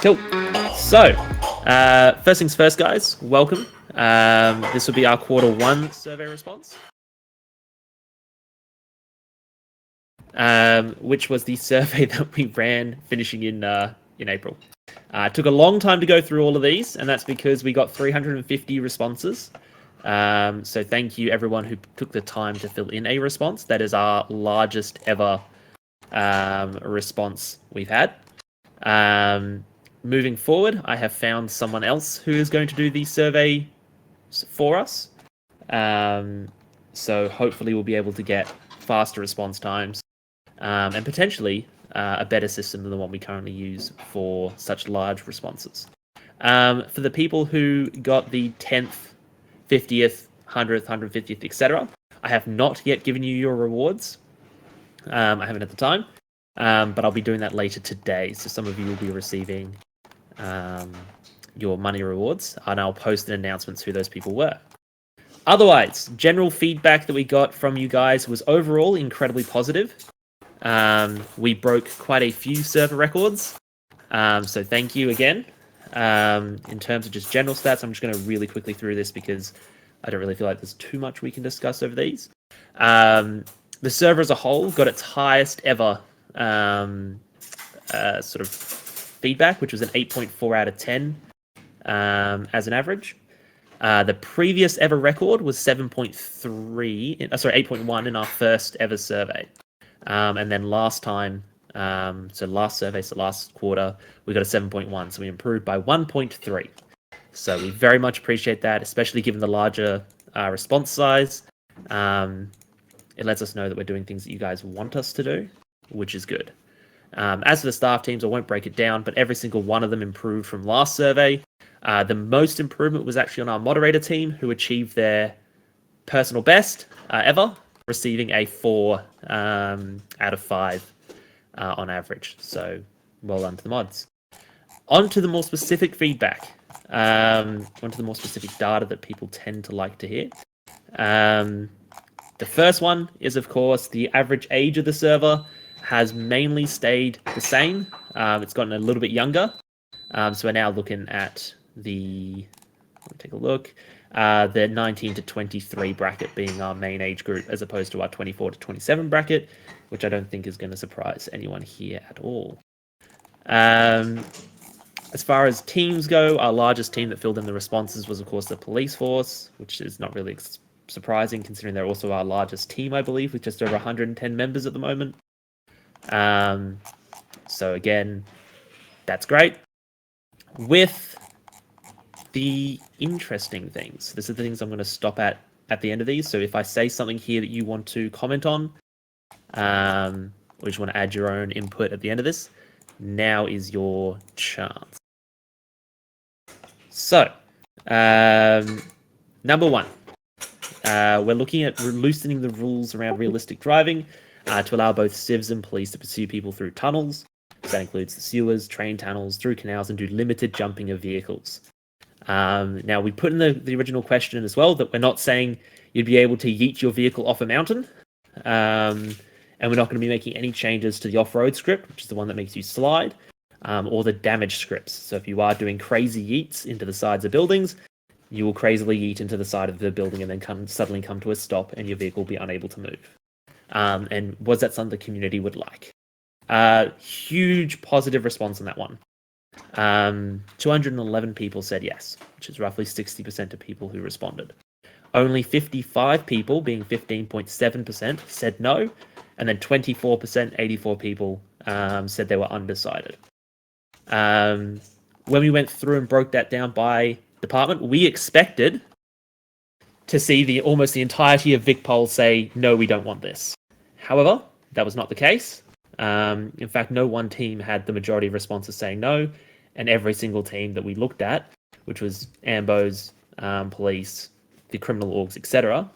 Cool. So, first things first, guys, welcome. This will be our Q1 survey response, which was the survey that we ran finishing in April. It took a long time to go through all of these, and that's because we got 350 responses. So thank you, everyone who took the time to fill in a response. That is our largest ever response we've had. Moving forward, I have found someone else who is going to do the survey for us. So hopefully we'll be able to get faster response times and potentially a better system than the one we currently use for such large responses. For the people who got the 10th, 50th, 100th, 150th, etc., I have not yet given you your rewards. I haven't at the time, but I'll be doing that later today. So some of you will be receiving your money rewards, and I'll post an announcement who those people were. Otherwise, general feedback that we got from you guys was overall incredibly positive. We broke quite a few server records, so thank you again. In terms of just general stats, I'm just going to really quickly through this because I don't really feel like there's too much we can discuss over these. The server as a whole got its highest ever sort of feedback, which was an 8.4 out of 10 as an average. The previous ever record was 8.1 in our first ever survey. And then last time, so last survey, so last quarter, we got a 7.1, so we improved by 1.3. So we very much appreciate that, especially given the larger response size. It lets us know that we're doing things that you guys want us to do, which is good. As for the staff teams, I won't break it down, but every single one of them improved from last survey. The most improvement was actually on our moderator team, who achieved their personal best ever, receiving a 4 out of 5 on average. So well done to the mods. On to the more specific feedback. On to the more specific data that people tend to like to hear. The first one is, of course, the average age of the server has mainly stayed the same. It's gotten a little bit younger. So we're now looking at the 19 to 23 bracket being our main age group, as opposed to our 24 to 27 bracket, which I don't think is going to surprise anyone here at all. As far as teams go, our largest team that filled in the responses was, of course, the police force, which is not really surprising considering they're also our largest team, I believe, with just over 110 members at the moment. So again, that's great. With the interesting things, these are the things I'm going to stop at the end of these. So if I say something here that you want to comment on, or you just want to add your own input at the end of this, now is your chance. So, number one, we're looking at loosening the rules around realistic driving to allow both civs and police to pursue people through tunnels. So that includes the sewers, train tunnels, through canals, and do limited jumping of vehicles. Now, we put in the original question as well that we're not saying you'd be able to yeet your vehicle off a mountain. And we're not going to be making any changes to the off-road script, which is the one that makes you slide, or the damage scripts. So if you are doing crazy yeets into the sides of buildings, you will crazily yeet into the side of the building and then suddenly come to a stop and your vehicle will be unable to move. And was that something the community would like? Huge positive response on that one. 211 people said yes, which is roughly 60% of people who responded. Only 55 people, being 15.7%, said no, and then 24%, 84 people, said they were undecided. When we went through and broke that down by department, we expected to see almost the entirety of VicPol say, no, we don't want this. However, that was not the case. In fact, no one team had the majority of responses saying no, and every single team that we looked at, which was AMBOs, police, the criminal orgs, etc.,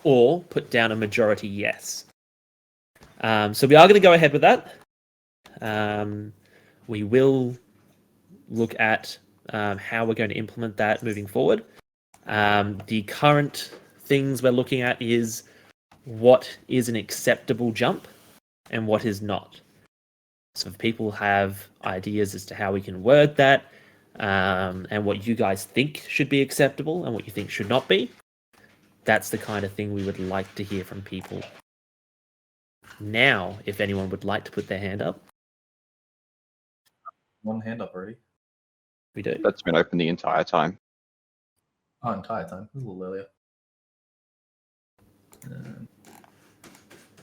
all put down a majority yes. So we are going to go ahead with that. We will look at how we're going to implement that moving forward. The current things we're looking at is what is an acceptable jump and what is not. So if people have ideas as to how we can word that, and what you guys think should be acceptable and what you think should not be, that's the kind of thing we would like to hear from people. Now, if anyone would like to put their hand up. One hand up already. We do? That's been open the entire time. Oh, entire time. A little earlier.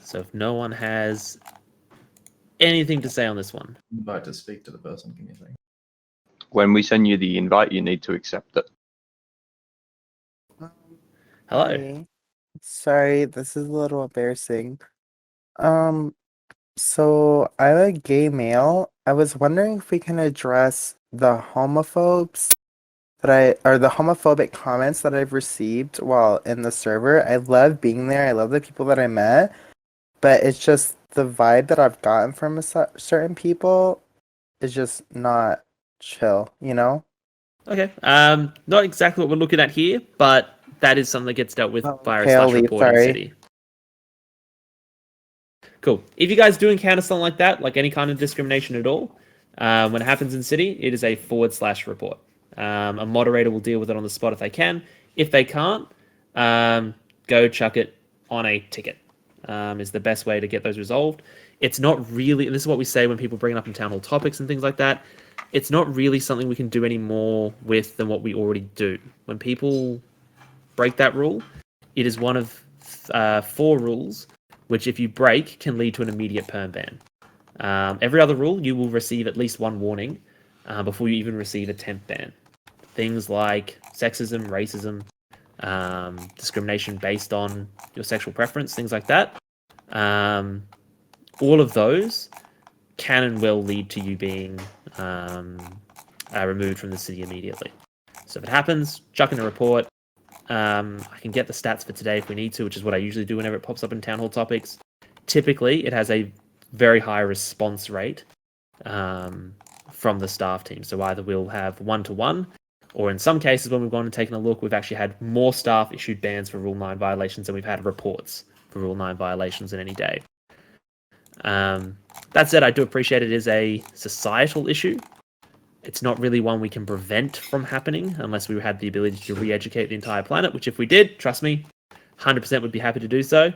So if no one has anything to say on this one. Invite to speak to the person. Give me a second. When we send you the invite, you need to accept it. Hello. Hi. Sorry, this is a little embarrassing. So I'm a gay male. I was wondering if we can address the homophobes or the homophobic comments that I've received while in the server. I love being there. I love the people that I met, but it's just the vibe that I've gotten from certain people is just not chill, you know? Okay. Not exactly what we're looking at here, but that is something that gets dealt with via Okay, a I'll slash leave, report in sorry. city. Cool. If you guys do encounter something like that, like any kind of discrimination at all, when it happens in city, it is a / report. A moderator will deal with it on the spot if they can. If they can't, go chuck it on a ticket. Is the best way to get those resolved. It's not really, and this is what we say when people bring it up in town hall topics and things like that, it's not really something we can do any more with than what we already do. When people break that rule, it is one of 4 rules, which if you break can lead to an immediate perm ban. Every other rule, you will receive at least 1 warning before you even receive a temp ban. Things like sexism, racism, discrimination based on your sexual preference, things like that. All of those can and will lead to you being removed from the city immediately. So if it happens, chuck in a report. I can get the stats for today if we need to, which is what I usually do whenever it pops up in town hall topics. Typically, it has a very high response rate from the staff team. So either we'll have 1-to-1, or in some cases, when we've gone and taken a look, we've actually had more staff issued bans for Rule 9 violations than we've had reports for Rule 9 violations in any day. That said, I do appreciate it is a societal issue. It's not really one we can prevent from happening unless we had the ability to re-educate the entire planet, which if we did, trust me, 100% would be happy to do so.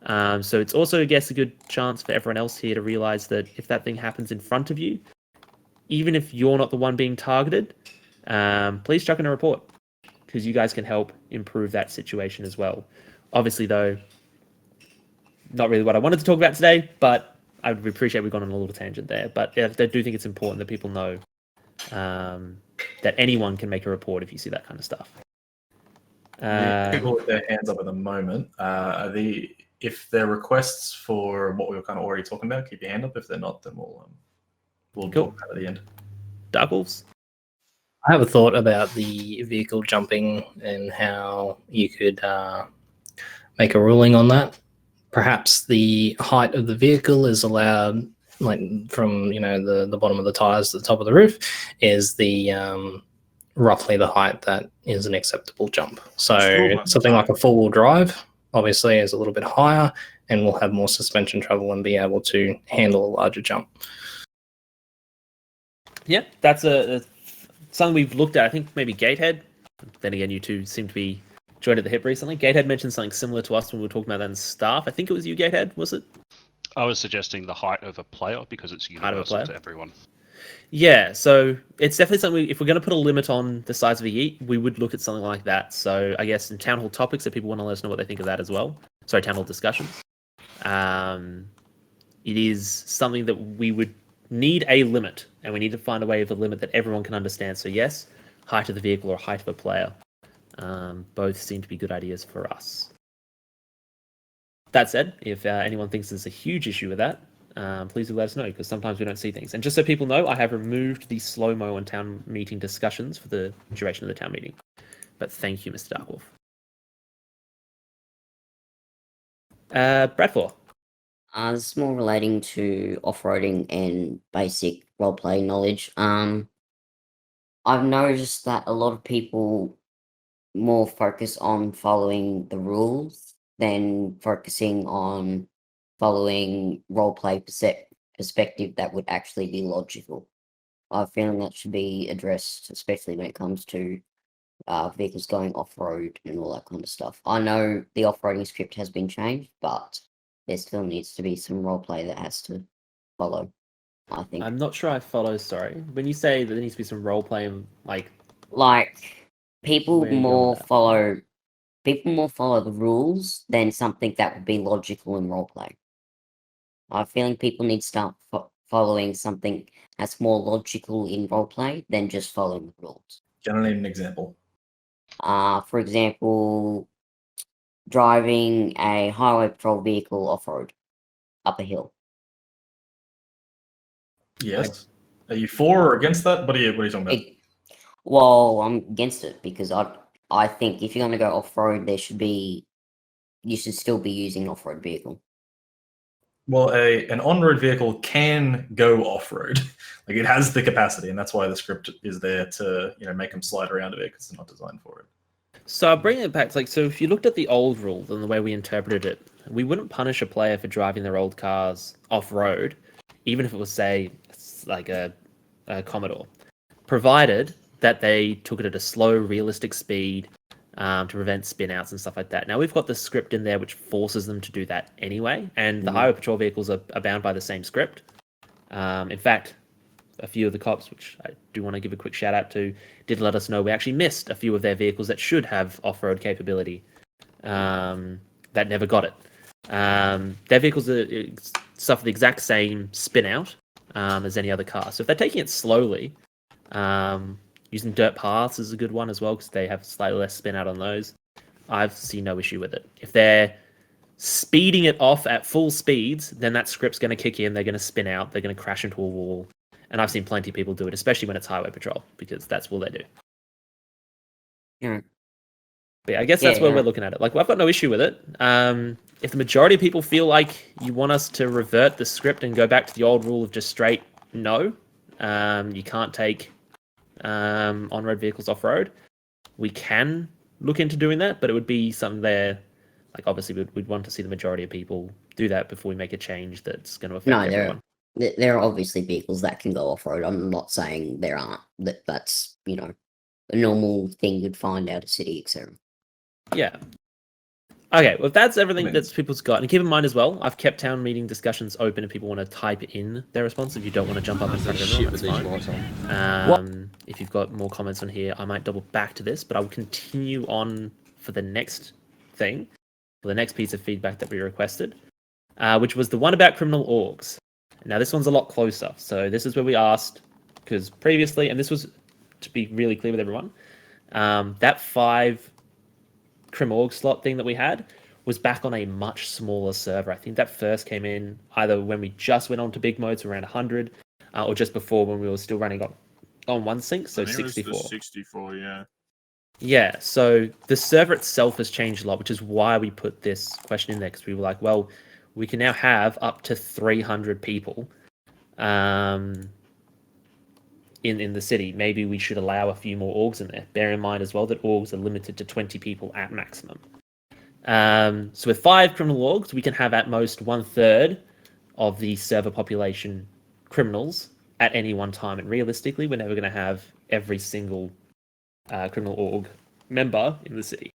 So it's also, I guess, a good chance for everyone else here to realize that if that thing happens in front of you, even if you're not the one being targeted, please chuck in a report because you guys can help improve that situation as well. Obviously, though, not really what I wanted to talk about today, but I would appreciate we've gone on a little tangent there. But I do think it's important that people know that anyone can make a report if you see that kind of stuff. The people with their hands up at the moment, if they're requests for what we were kind of already talking about, keep your hand up. If they're not, then we'll Cool. talk about it at the end. Dark Wolves? I have a thought about the vehicle jumping and how you could make a ruling on that. Perhaps the height of the vehicle is allowed, like from the bottom of the tires to the top of the roof, is the roughly the height that is an acceptable jump. So something like a 4-wheel drive, obviously, is a little bit higher and will have more suspension travel and be able to handle a larger jump. Yeah, that's something we've looked at. I think maybe Gatehead. Then again, you two seem to be joined at the hip recently. Gatehead mentioned something similar to us when we were talking about that in staff. I think it was you, Gatehead, was it? I was suggesting the height of a player because it's universal to everyone. Yeah, so it's definitely something, if we're going to put a limit on the size of a yeet, we would look at something like that. So I guess in town hall topics, if people want to let us know what they think of that as well. Sorry, town hall discussions. It is something that we would need a limit, and we need to find a way of the limit that everyone can understand. So yes, height of the vehicle or height of a player. Both seem to be good ideas for us. That said, if anyone thinks there's a huge issue with that, please do let us know, because sometimes we don't see things. And just so people know, I have removed the slow-mo on town meeting discussions for the duration of the town meeting. But thank you, Mr. Darkwolf. Bradford. This is more relating to off-roading and basic role-playing knowledge. I've noticed that a lot of people more focus on following the rules than focusing on following roleplay perspective that would actually be logical. I feel that should be addressed, especially when it comes to vehicles going off road and all that kind of stuff. I know the off roading script has been changed, but there still needs to be some roleplay that has to follow. I think. I'm not sure I follow. Sorry, when you say that there needs to be some role playing, like people where are you going with more that? follow the rules than something that would be logical in roleplay. I'm feeling people need to start following something that's more logical in roleplay than just following the rules. Gonna need an example. For example, driving a highway patrol vehicle off road, up a hill. Yes. Are you for or against that? What are you talking about? Well, I'm against it because I think if you're going to go off road, you should still be using an off road vehicle. Well, an on-road vehicle can go off-road. Like it has the capacity, and that's why the script is there to make them slide around a bit because it's not designed for it. So I'll bring it back. So if you looked at the old rule and the way we interpreted it, we wouldn't punish a player for driving their old cars off-road, even if it was, say, like a Commodore, provided that they took it at a slow, realistic speed to prevent spin-outs and stuff like that. Now, we've got the script in there which forces them to do that anyway, and the highway patrol vehicles are bound by the same script. In fact, a few of the cops, which I do want to give a quick shout out to, did let us know we actually missed a few of their vehicles that should have off-road capability that never got it. Their vehicles suffer the exact same spin-out as any other car. So if they're taking it slowly, using dirt paths is a good one as well because they have slightly less spin-out on those. I've seen no issue with it. If they're speeding it off at full speeds, then that script's going to kick in. They're going to spin out. They're going to crash into a wall. And I've seen plenty of people do it, especially when it's highway patrol, because that's all they do. Yeah. But yeah, I guess that's where we're looking at it. Like, well, I've got no issue with it. If the majority of people feel like you want us to revert the script and go back to the old rule of just straight no, you can't take on-road vehicles off-road, we can look into doing that, but it would be something there. Like, obviously, we'd want to see the majority of people do that before we make a change that's going to affect everyone. There are obviously vehicles that can go off-road. I'm not saying there aren't. That's, a normal thing you'd find out of city, etc. Yeah. Okay, well, if that's everything that people's got, and keep in mind as well, I've kept town meeting discussions open if people want to type in their response. If you don't want to jump up in front of everyone, that's fine. If you've got more comments on here, I might double back to this, but I will continue on for the next thing, for the next piece of feedback that we requested, which was the one about criminal orgs. Now, this one's a lot closer. So this is where we asked, because previously, and this was to be really clear with everyone, that 5 Crim Org slot thing that we had was back on a much smaller server. I think that first came in either when we just went on to big modes around 100, or just before when we were still running on one sync, so 64. 64, yeah. Yeah, so the server itself has changed a lot, which is why we put this question in there, because we were like, well, we can now have up to 300 people in the city. Maybe we should allow a few more orgs in there. Bear in mind as well that orgs are limited to 20 people at maximum. So with 5 criminal orgs, we can have at most 1/3 of the server population criminals at any one time. And realistically, we're never going to have every single criminal org member in the city.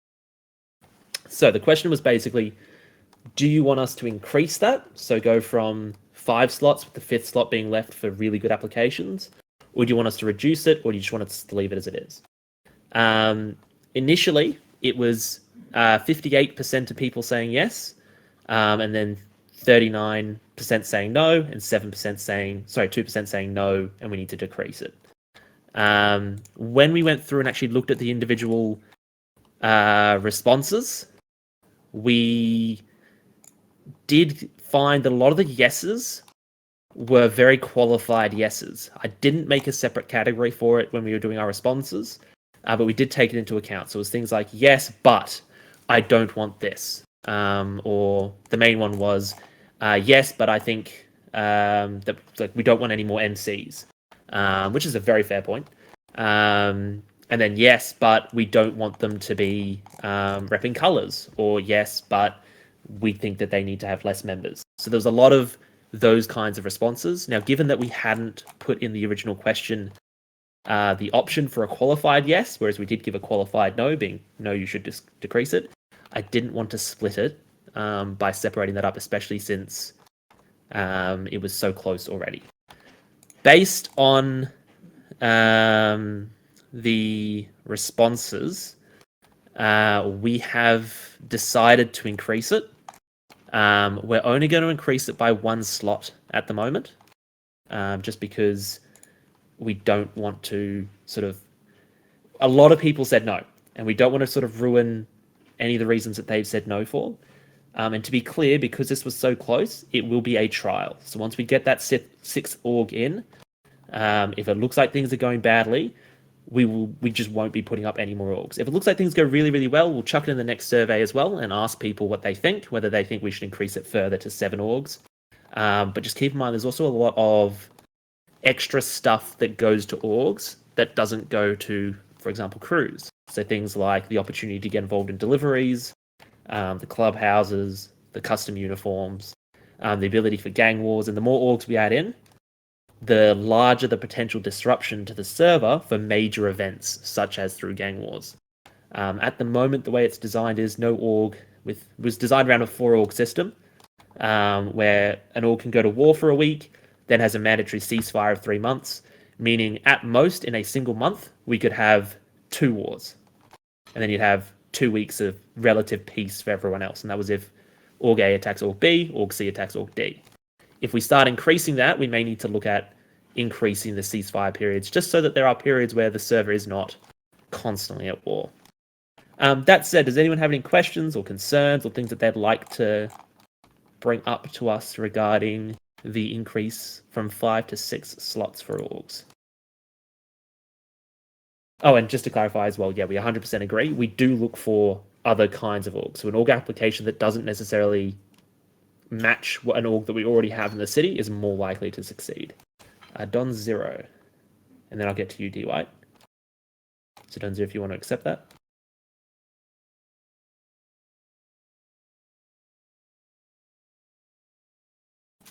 So the question was basically, do you want us to increase that? So go from 5 slots, with the 5th slot being left for really good applications? Or do you want us to reduce it, or do you just want us to leave it as it is? Initially, it was 58% of people saying yes, and then 39% saying no, and 2% saying no, and we need to decrease it. When we went through and actually looked at the individual responses, we did find that a lot of the yeses were very qualified yeses. I didn't make a separate category for it when we were doing our responses, but we did take it into account. So it was things like, yes, but I don't want this. Or the main one was, yes, but I think that we don't want any more NCs, which is a very fair point. And then yes, but we don't want them to be repping colors, or yes, but we think that they need to have less members. So there's a lot of those kinds of responses. Now, given that we hadn't put in the original question the option for a qualified yes, whereas we did give a qualified no, being no, you should decrease it, I didn't want to split it by separating that up, especially since it was so close already. Based on the responses, we have decided to increase it. We're only going to increase it by 1 slot at the moment, just because we don't want to sort of... A lot of people said no, and we don't want to sort of ruin any of the reasons that they've said no for. And to be clear, because this was so close, it will be a trial. So once we get that 6th org in, if it looks like things are going badly, we just won't be putting up any more orgs. If it looks like things go really, really well, we'll chuck it in the next survey as well and ask people what they think, whether they think we should increase it further to 7 orgs. But just keep in mind, there's also a lot of extra stuff that goes to orgs that doesn't go to, for example, crews. So things like the opportunity to get involved in deliveries, the clubhouses, the custom uniforms, the ability for gang wars, and the more orgs we add in, the larger the potential disruption to the server for major events, such as through gang wars. At the moment, the way it's designed is no org was designed around a 4 org system, where an org can go to war for a week, then has a mandatory ceasefire of 3 months, meaning at most in a single month, we could have 2 wars. And then you'd have 2 weeks of relative peace for everyone else. And that was if Org A attacks Org B, Org C attacks Org D. If we start increasing that, we may need to look at increasing the ceasefire periods, just so that there are periods where the server is not constantly at war. That said, does anyone have any questions or concerns or things that they'd like to bring up to us regarding the increase from 5 to 6 slots for orgs? Oh, and just to clarify as well, yeah, we 100% agree. We do look for other kinds of orgs. So an org application that doesn't necessarily match an org that we already have in the city is more likely to succeed. Don Zero. And then I'll get to you, D White. So Don Zero, if you want to accept that.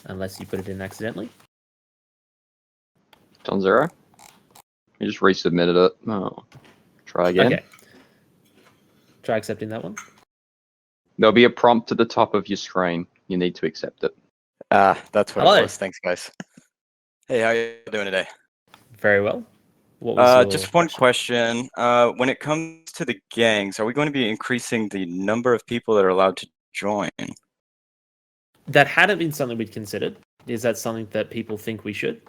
Unless you put it in accidentally. John Zero. You just resubmitted it. Oh. Try again. Okay. Try accepting that one. There'll be a prompt at the top of your screen. You need to accept it. That's what Hello. it was. Thanks, guys. Hey, how you doing today? Very well. What was your Just one question. When it comes to the gangs, are we going to be increasing the number of people that are allowed to join? That hadn't been something we'd considered. Is that something that people think we should?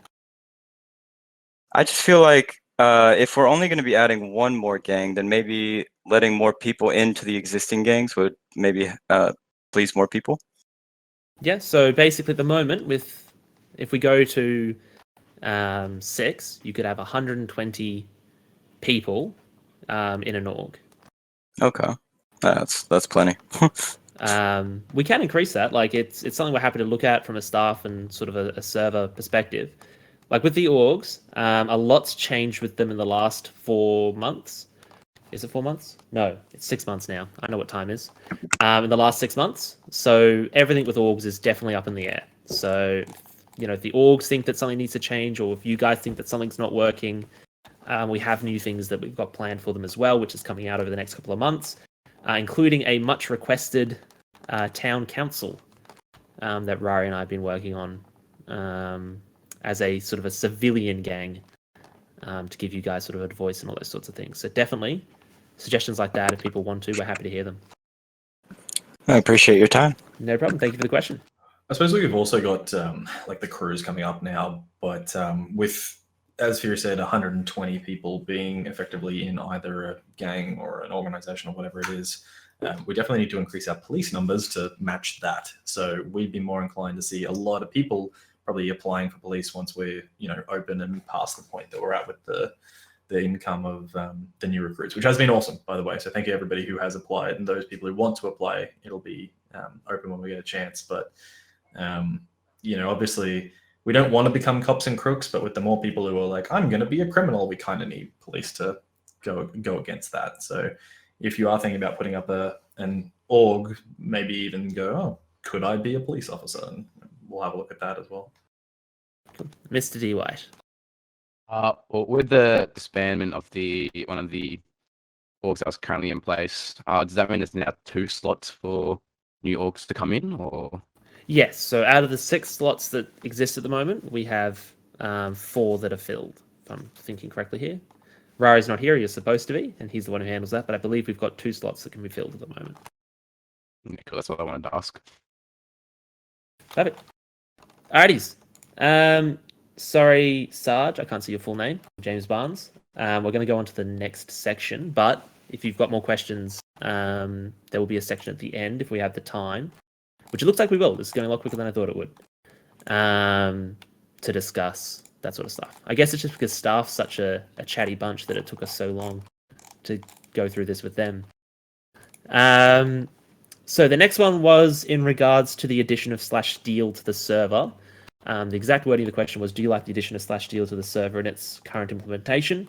I just feel like if we're only going to be adding one more gang, then maybe letting more people into the existing gangs would maybe please more people. Yeah, so basically at the moment, if we go to 6, you could have 120 people in an org. Okay, that's plenty. We can increase that. Like it's something we're happy to look at from a staff and sort of a server perspective. Like with the orgs, a lot's changed with them in the last 4 months. Is it 4 months? No, it's 6 months now. I know what time is. In the last 6 months. So everything with orgs is definitely up in the air. So, if the orgs think that something needs to change, or if you guys think that something's not working, we have new things that we've got planned for them as well, which is coming out over the next couple of months, including a much requested town council that Rari and I have been working on as a sort of a civilian gang to give you guys sort of a voice and all those sorts of things. So definitely suggestions like that, if people want to, we're happy to hear them. I appreciate your time. No problem. Thank you for the question. I suppose we've also got like the crews coming up now, but with, as Fury said, 120 people being effectively in either a gang or an organization or whatever it is, we definitely need to increase our police numbers to match that. So we'd be more inclined to see a lot of people probably applying for police once we're open and past the point that we're at with the income of the new recruits, which has been awesome, by the way. So thank you everybody who has applied, and those people who want to apply, it'll be open when we get a chance. But obviously we don't want to become cops and crooks, but with the more people who are like, I'm going to be a criminal, we kind of need police to go against that. So if you are thinking about putting up an org, maybe even go, oh, could I be a police officer? And we'll have a look at that as well. Mr. D. White. Well, with the disbandment of one of the orgs that was currently in place, does that mean there's now 2 slots for new orgs to come in, or? Yes. So out of the 6 slots that exist at the moment, we have 4 that are filled. If I'm thinking correctly here. Rari's not here. He's supposed to be, and he's the one who handles that. But I believe we've got 2 slots that can be filled at the moment. Yeah, cool, that's what I wanted to ask. Perfect. Alrighties. Sorry, Sarge, I can't see your full name. James Barnes. We're going to go on to the next section, but if you've got more questions, there will be a section at the end if we have the time, which it looks like we will. This is going a lot quicker than I thought it would, to discuss that sort of stuff. I guess it's just because staff's such a chatty bunch that it took us so long to go through this with them. So the next one was in regards to the addition of /deal to the server. The exact wording of the question was, do you like the addition of /deal to the server in its current implementation?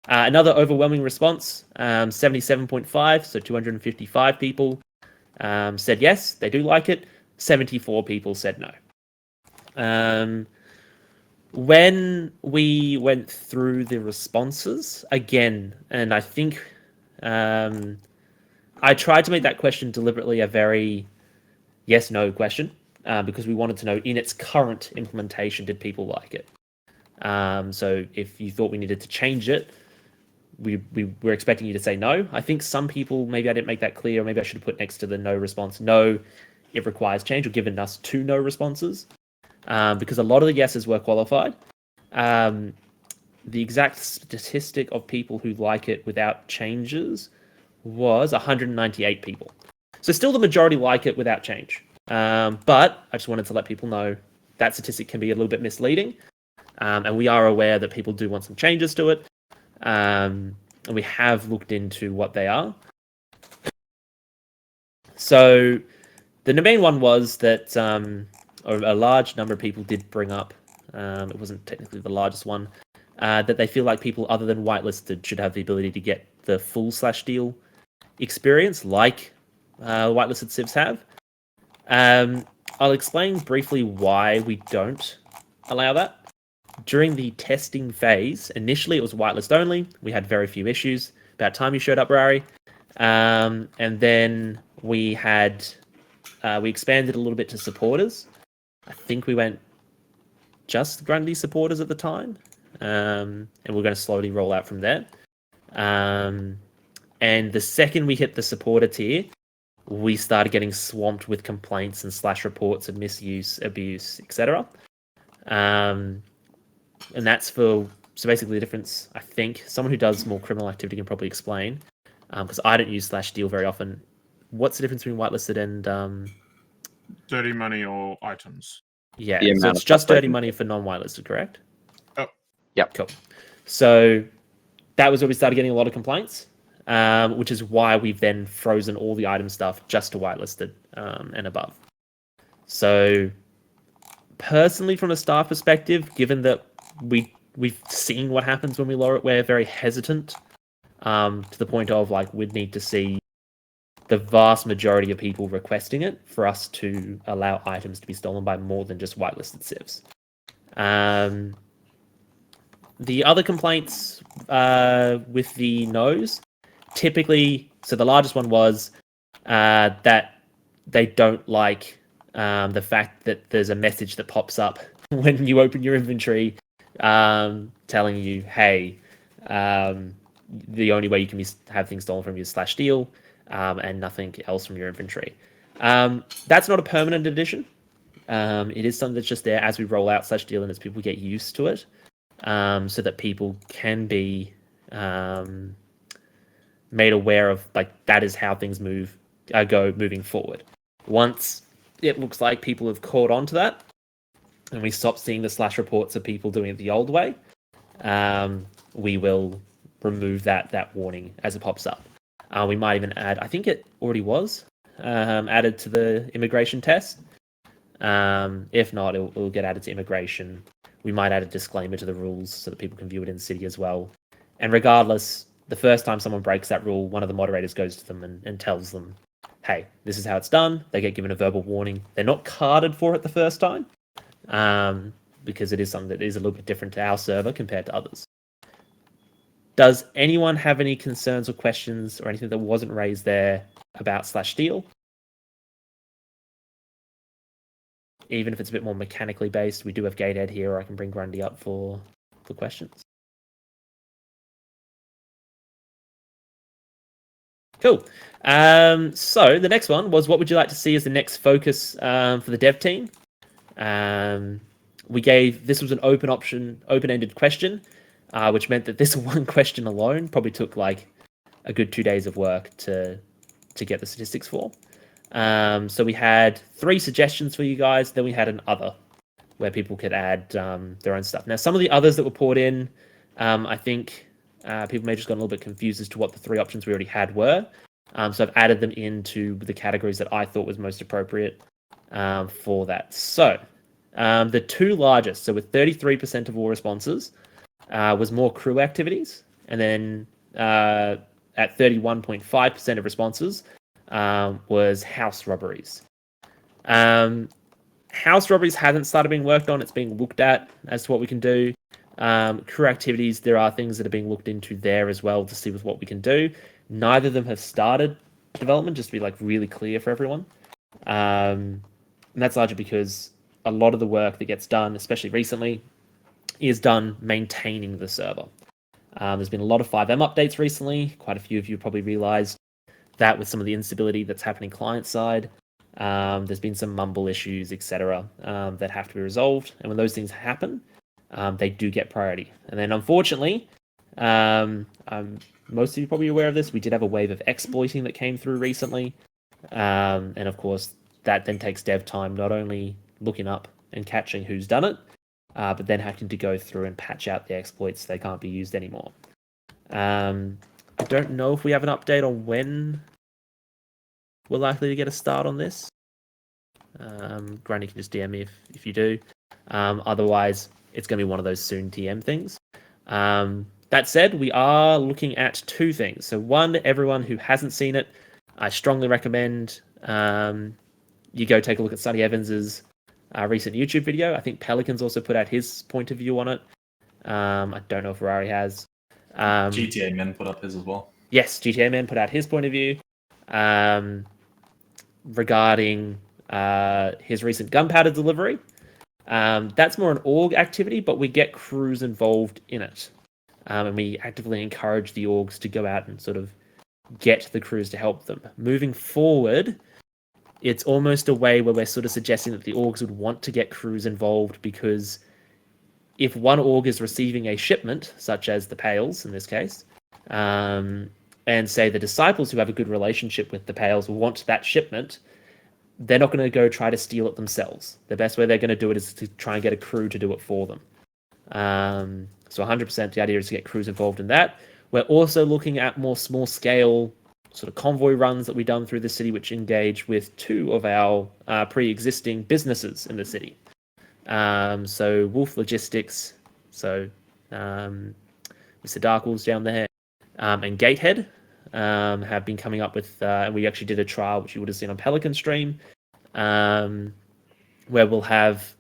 Another overwhelming response, 77.5, so 255 people said yes, they do like it. 74 people said no. When we went through the responses, again, and I think I tried to make that question deliberately a very yes-no question. Because we wanted to know, in its current implementation, did people like it? So if you thought we needed to change it, we were expecting you to say no. I think some people, maybe I didn't make that clear, or maybe I should have put next to the no response, no, it requires change, or given us 2 no responses, because a lot of the yeses were qualified. The exact statistic of people who like it without changes was 198 people. So still the majority like it without change. But I just wanted to let people know that statistic can be a little bit misleading. And we are aware that people do want some changes to it. And we have looked into what they are. So the main one was that a large number of people did bring up, it wasn't technically the largest one, that they feel like people other than whitelisted should have the ability to get the full /deal experience like whitelisted civs have. I'll explain briefly why we don't allow that. During the testing phase, initially it was whitelist only. We had very few issues. About time you showed up, Rari. And then we expanded a little bit to supporters. I think we went just Grundy supporters at the time. And we're going to slowly roll out from there. And the second we hit the supporter tier, we started getting swamped with complaints and /reports of misuse, abuse, etc. And that's so basically the difference, I think, someone who does more criminal activity can probably explain, because I don't use /deal very often. What's the difference between whitelisted and... dirty money or items? Yeah, so it's just dirty money for non-whitelisted, correct? Oh. Yep. Cool. So that was where we started getting a lot of complaints. Which is why we've then frozen all the item stuff just to whitelisted and above. So personally, from a staff perspective, given that we've seen what happens when we lower it, we're very hesitant to the point of like we'd need to see the vast majority of people requesting it for us to allow items to be stolen by more than just whitelisted civs. The other complaints with the no's, typically, so the largest one was that they don't like the fact that there's a message that pops up when you open your inventory telling you, hey, the only way you can have things stolen from you is /deal and nothing else from your inventory. That's not a permanent addition. It is something that's just there as we roll out /deal and as people get used to it, so that people can be made aware of like that is how things go moving forward. Once it looks like people have caught on to that and we stop seeing the /reports of people doing it the old way, we will remove that warning as it pops up. We might even add, I think it already was added to the immigration test, If not, it'll get added to immigration. We might add a disclaimer to the rules so that people can view it in City as well. And regardless, the first time someone breaks that rule, one of the moderators goes to them and tells them, hey, this is how it's done. They get given a verbal warning. They're not carded for it the first time, because it is something that is a little bit different to our server compared to others. Does anyone have any concerns or questions or anything that wasn't raised there about /steal? Even if it's a bit more mechanically based, we do have Gatehead here, or I can bring Grundy up for questions. Cool. So the next one was, what would you like to see as the next focus for the dev team? This was an open-ended question, which meant that this one question alone probably took like a good 2 days of work to get the statistics for. So we had 3 suggestions for you guys. Then we had an other where people could add their own stuff. Now, some of the others that were poured in, I think people may have just gotten a little bit confused as to what the 3 options we already had were. So I've added them into the categories that I thought was most appropriate for that. So the 2 largest, so with 33% of all responses, was more crew activities. And then at 31.5% of responses was house robberies. House robberies hasn't started being worked on. It's being looked at as to what we can do. Crew activities, there are things that are being looked into there as well to see with what we can do. Neither of them have started development, just to be like really clear for everyone. And that's largely because a lot of the work that gets done, especially recently, is done maintaining the server. There's been a lot of 5M updates recently. Quite a few of you probably realized that with some of the instability that's happening client side. There's been some mumble issues, etc., that have to be resolved. And when those things happen, they do get priority. And then unfortunately, most of you are probably aware of this, we did have a wave of exploiting that came through recently. And of course, that then takes dev time, not only looking up and catching who's done it, but then having to go through and patch out the exploits so they can't be used anymore. I don't know if we have an update on when we're likely to get a start on this. Granny can just DM me if you do. Otherwise, it's going to be one of those soon TM things. That said, we are looking at 2 things. So one, everyone who hasn't seen it, I strongly recommend you go take a look at Sonny Evans's recent YouTube video. I think Pelican's also put out his point of view on it. I don't know if Ferrari has. GTA Men put up his as well. Yes, GTA Man put out his point of view regarding his recent gunpowder delivery. That's more an org activity, but we get crews involved in it. And we actively encourage the orgs to go out and sort of get the crews to help them. Moving forward, it's almost a way where we're sort of suggesting that the orgs would want to get crews involved, because if one org is receiving a shipment, such as the Pales in this case, and say the disciples who have a good relationship with the Pales want that shipment, they're not going to go try to steal it themselves. The best way they're going to do it is to try and get a crew to do it for them. So 100% the idea is to get crews involved in that. We're also looking at more small-scale sort of convoy runs that we've done through the city, which engage with 2 of our pre-existing businesses in the city. So Wolf Logistics, so Mr. Darkles down there, and Gatehead have been coming up with, and we actually did a trial, which you would have seen on Pelican stream, where we'll have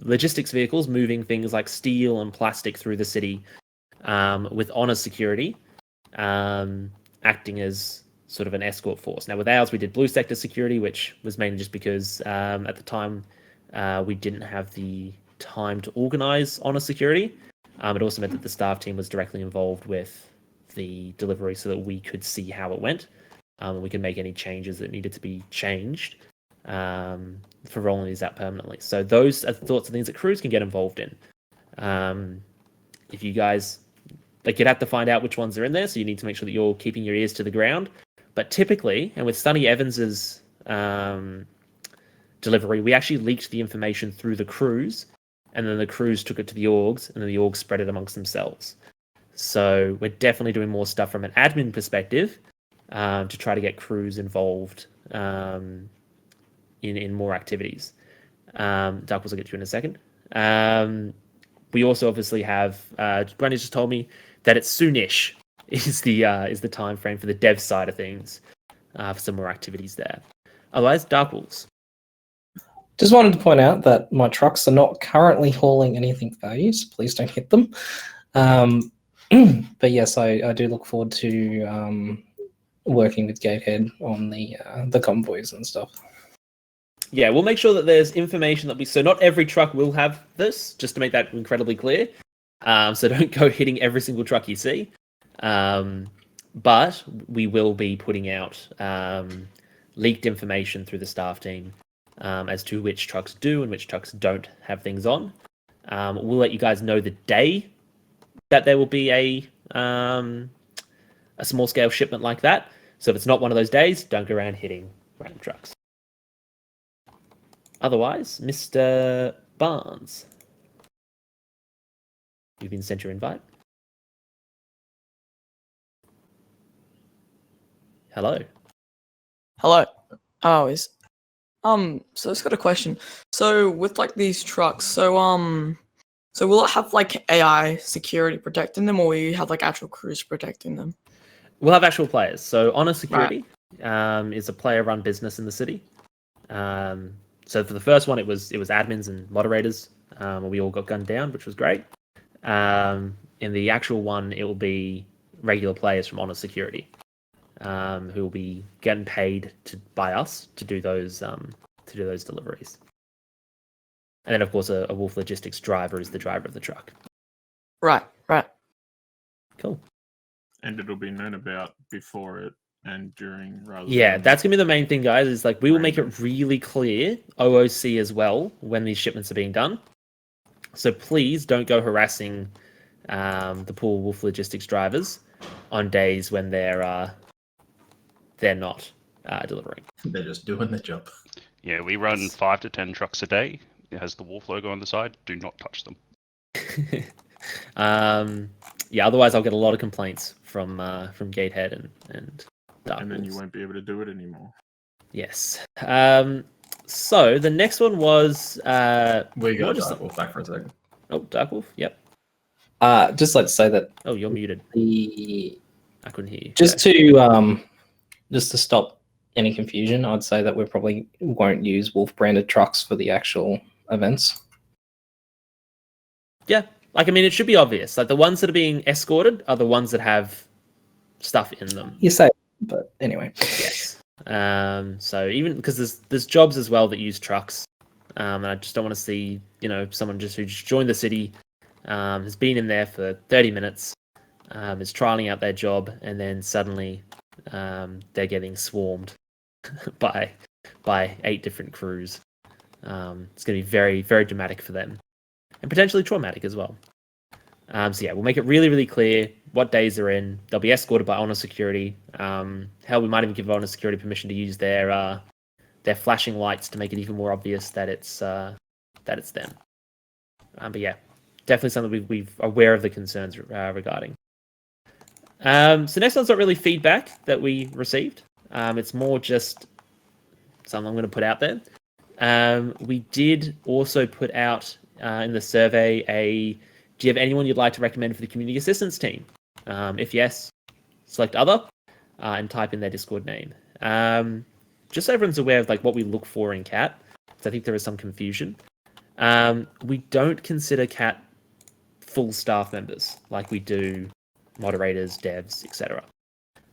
logistics vehicles moving things like steel and plastic through the city with honor security acting as sort of an escort force. Now with ours, we did blue sector security, which was mainly just because at the time we didn't have the time to organize honor security. It also meant that the staff team was directly involved with the delivery so that we could see how it went, and we could make any changes that needed to be changed for rolling these out permanently. So those are the sorts of things that crews can get involved in. If you guys, like, you'd have to find out which ones are in there, so you need to make sure that you're keeping your ears to the ground. But typically, and with Sonny Evans's delivery, we actually leaked the information through the crews, and then the crews took it to the orgs, and then the orgs spread it amongst themselves. So we're definitely doing more stuff from an admin perspective to try to get crews involved in more activities. Dark Wolves, I'll get to in a second. We also obviously have Granny just told me that it's soonish is the time frame for the dev side of things, for some more activities there. Otherwise, Dark Wolves. Just wanted to point out that my trucks are not currently hauling anything value, so please don't hit them. But yes, I do look forward to working with Gatehead on the convoys and stuff. Yeah, we'll make sure that there's information that so not every truck will have this, just to make that incredibly clear. So don't go hitting every single truck you see. But we will be putting out leaked information through the staff team as to which trucks do and which trucks don't have things on. We'll let you guys know the day that there will be a small scale shipment like that. So if it's not one of those days, don't go around hitting random trucks. Otherwise, Mr. Barnes, you've been sent your invite. Hello. Hello. Oh, so I just got a question. So with like these trucks, so will it have like AI security protecting them, or will you have like actual crews protecting them? We'll have actual players. So Honor Security is a player-run business in the city. So for the first one, it was admins and moderators. We all got gunned down, which was great. In the actual one, it will be regular players from Honor Security, who will be getting paid by us to do those deliveries. And then, of course, a Wolf Logistics driver is the driver of the truck. Right. Cool. And it'll be known about before it and during, rather. Yeah, than... that's gonna be the main thing, guys. Is like we will make it really clear, OOC as well, when these shipments are being done. So please don't go harassing the poor Wolf Logistics drivers on days when they're not delivering. They're just doing the job. Yeah, we run 5 to 10 trucks a day. It has the Wolf logo on the side. Do not touch them. Yeah, otherwise I'll get a lot of complaints from Gatehead and Dark And then Wolves. you won't be able to do it anymore. Yes. So the next one was We got Dark Wolf back for a second. Oh, Dark Wolf. Yep. Just like to say that Oh, you're muted. I couldn't hear you. Just to stop any confusion, I'd say that we probably won't use Wolf branded trucks for the actual events. Yeah, like I mean, it should be obvious. Like the ones that are being escorted are the ones that have stuff in them. You say, but anyway. Yes. So even because there's jobs as well that use trucks, and I just don't want to see someone who just joined the city, has been in there for 30 minutes, is trialing out their job, and then suddenly they're getting swarmed by 8 different crews. It's going to be very, very dramatic for them, and potentially traumatic as well. So yeah, we'll make it really, really clear what days they're in. They'll be escorted by Honor Security. Hell, we might even give Honor Security permission to use their flashing lights to make it even more obvious that it's them. But yeah, definitely something we're aware of the concerns regarding. So next one's not really feedback that we received. It's more just something I'm going to put out there. We did also put out in the survey do you have anyone you'd like to recommend for the community assistance team? If yes, select other and type in their Discord name. Just so everyone's aware of like what we look for in CAT, because I think there is some confusion. We don't consider CAT full staff members like we do moderators, devs, etc.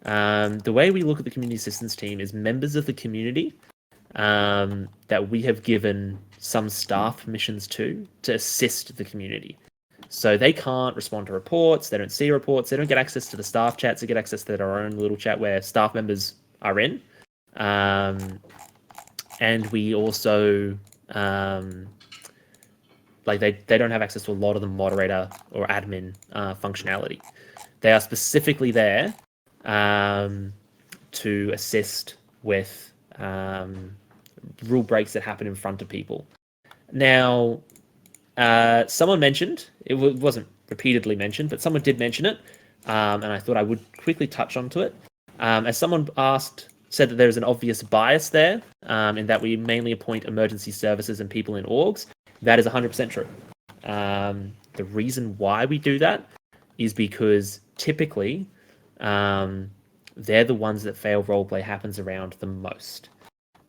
The way we look at the community assistance team is members of the community that we have given some staff missions to assist the community. So they can't respond to reports, they don't see reports, they don't get access to the staff chats, they get access to their own little chat where staff members are in. And we also, they don't have access to a lot of the moderator or admin functionality. They are specifically there to assist with rule breaks that happen in front of people. Now, someone mentioned, it wasn't repeatedly mentioned, but someone did mention it, and I thought I would quickly touch onto it. As someone asked said that there's an obvious bias there, in that we mainly appoint emergency services and people in orgs. That is 100% true. The reason why we do that is because typically they're the ones that fail roleplay happens around the most.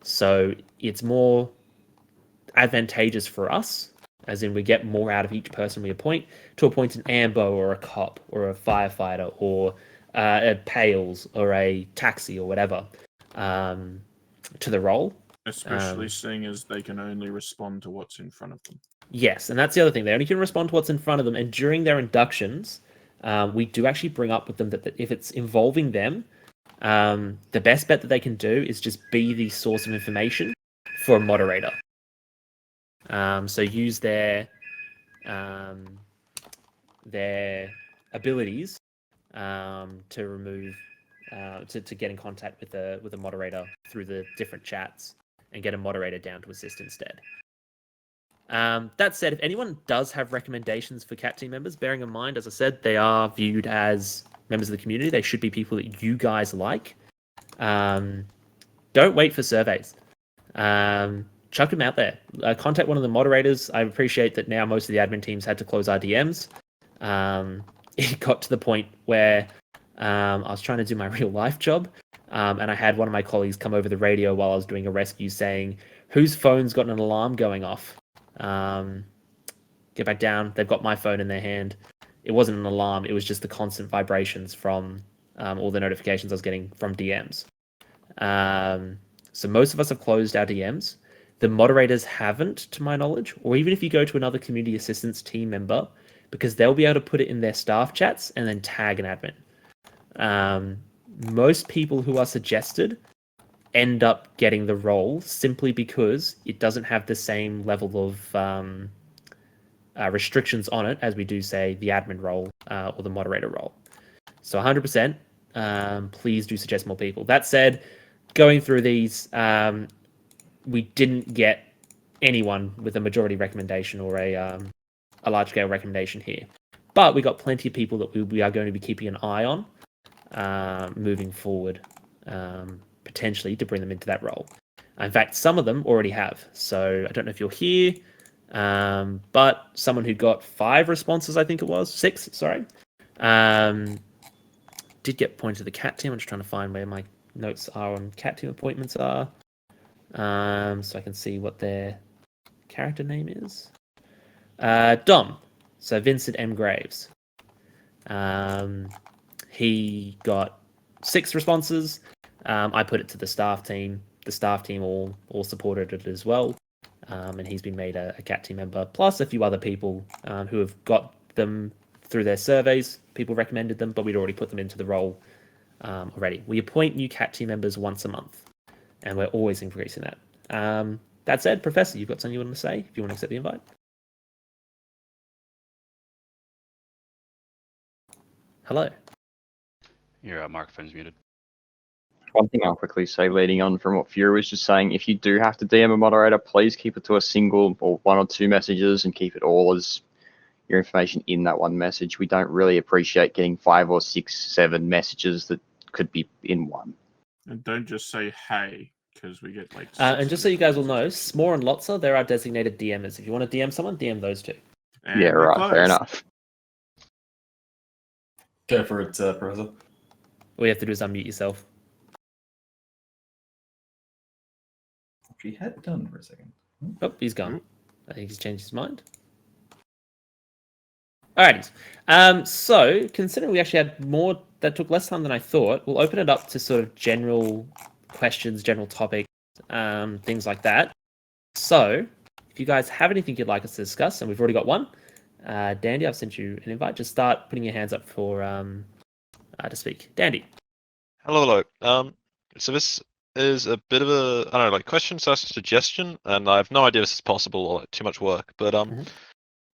So it's more advantageous for us, as in we get more out of each person we appoint, to appoint an ambo or a cop or a firefighter or a Pales or a taxi or whatever to the role. Especially seeing as they can only respond to what's in front of them. Yes, and that's the other thing. They only can respond to what's in front of them. And during their inductions, we do actually bring up with them that if it's involving them, the best bet that they can do is just be the source of information for a moderator. So use their abilities to remove to get in contact with a moderator through the different chats and get a moderator down to assist instead. That said, if anyone does have recommendations for cat team members, bearing in mind, as I said, they are viewed as members of the community. They should be people that you guys like. Don't wait for surveys. Chuck them out there. Contact one of the moderators. I appreciate that now most of the admin teams had to close our DMs. It got to the point where I was trying to do my real life job, and I had one of my colleagues come over the radio while I was doing a rescue saying, whose phone's got an alarm going off? Get back down. They've got my phone in their hand. It wasn't an alarm. It was just the constant vibrations from all the notifications I was getting from DMs. So most of us have closed our DMs. The moderators haven't, to my knowledge, or even if you go to another community assistance team member, because they'll be able to put it in their staff chats and then tag an admin. Most people who are suggested end up getting the role simply because it doesn't have the same level of restrictions on it as we do, say, the admin role or the moderator role. So 100%, please do suggest more people. That said, going through these, we didn't get anyone with a majority recommendation or a large-scale recommendation here. But we got plenty of people that we are going to be keeping an eye on moving forward, potentially to bring them into that role. In fact, some of them already have. So I don't know if you're here, but someone who got 5 responses, I think it was, 6, sorry, did get pointed to the cat team. I'm just trying to find where my notes are on cat team appointments are. So I can see what their character name is. Dom. So Vincent M. Graves. He got 6 responses. I put it to the staff team. The staff team all supported it as well. And he's been made a cat team member, plus a few other people who have got them through their surveys. People recommended them, but we'd already put them into the role already. We appoint new cat team members once a month, and we're always increasing that. That said, Professor, you've got something you want to say if you want to accept the invite? Hello. Your microphone's muted. One thing I'll quickly say, leading on from what Fury was just saying, if you do have to DM a moderator, please keep it to a single or 1 or 2 messages and keep it all as your information in that one message. We don't really appreciate getting 5 or 6, 7 messages that could be in one. And don't just say hey, because we get like. And just so you guys will know, S'more and Lotsa, there are designated DMers. If you want to DM someone, DM those 2. And Yeah, we're right. closed. Fair enough. Go for it, Professor. All you have to do is unmute yourself. He had done for a second. Oh, he's gone. I think he's changed his mind. Alrighty. So, considering we actually had more that took less time than I thought, we'll open it up to sort of general questions, general topics, things like that. So, if you guys have anything you'd like us to discuss, and we've already got one, Dandy, I've sent you an invite. Just start putting your hands up for to speak. Dandy. Hello. So this is a bit of a, I don't know, like question / suggestion, and I have no idea if this is possible or like, too much work. But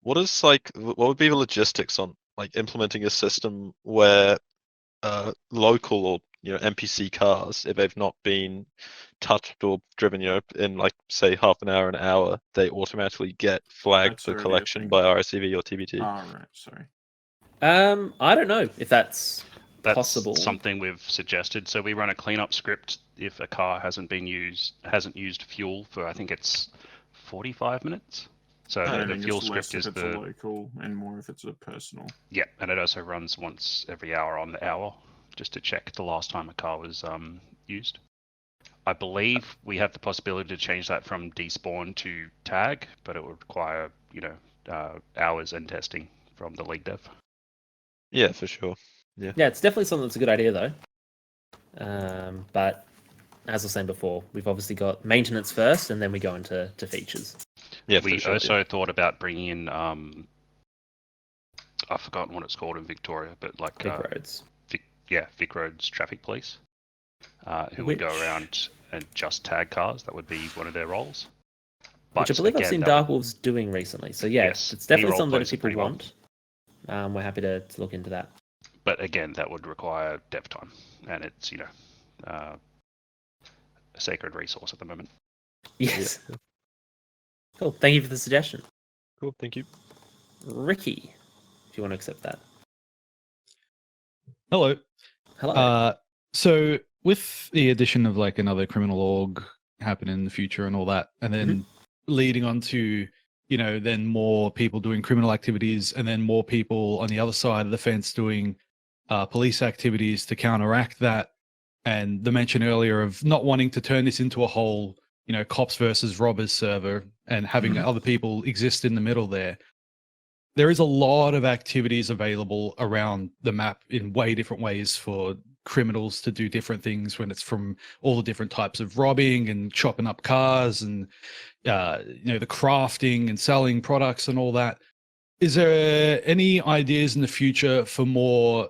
what would be the logistics on like implementing a system where local or NPC cars, if they've not been touched or driven, in like say half an hour, an hour, they automatically get flagged for collection by RSCV or TBT? All right, sorry. I don't know if that's possible. something we've suggested. So we run a cleanup script if a car hasn't used fuel for, I think it's 45 minutes. So the fuel script is if it's a local and more if it's a personal. Yeah, and it also runs once every hour on the hour, just to check the last time a car was used. I believe we have the possibility to change that from despawn to tag, but it would require, hours and testing from the league dev. Yeah, for sure. Yeah, it's definitely something that's a good idea though. But as I was saying before, we've obviously got maintenance first, and then we go into features. Yeah, we for sure, also thought about bringing in, I've forgotten what it's called in Victoria, but like Vic Roads. Vic Roads traffic police, who would go around and just tag cars. That would be one of their roles. Which I believe I've seen Dark Wolves doing recently. So yes, it's definitely something that people want. We're happy to look into that. But again, that would require dev time, and it's a sacred resource at the moment. Yes. Yeah. Cool. Thank you for the suggestion. Cool. Thank you, Ricky. If you want to accept that. Hello. Hello. So with the addition of like another criminal org happening in the future and all that, and then leading on to, then more people doing criminal activities, and then more people on the other side of the fence doing police activities to counteract that, and the mention earlier of not wanting to turn this into a whole, cops versus robbers server and having other people exist in the middle there. There is a lot of activities available around the map in way different ways for criminals to do different things, when it's from all the different types of robbing and chopping up cars and, the crafting and selling products and all that. Is there any ideas in the future for more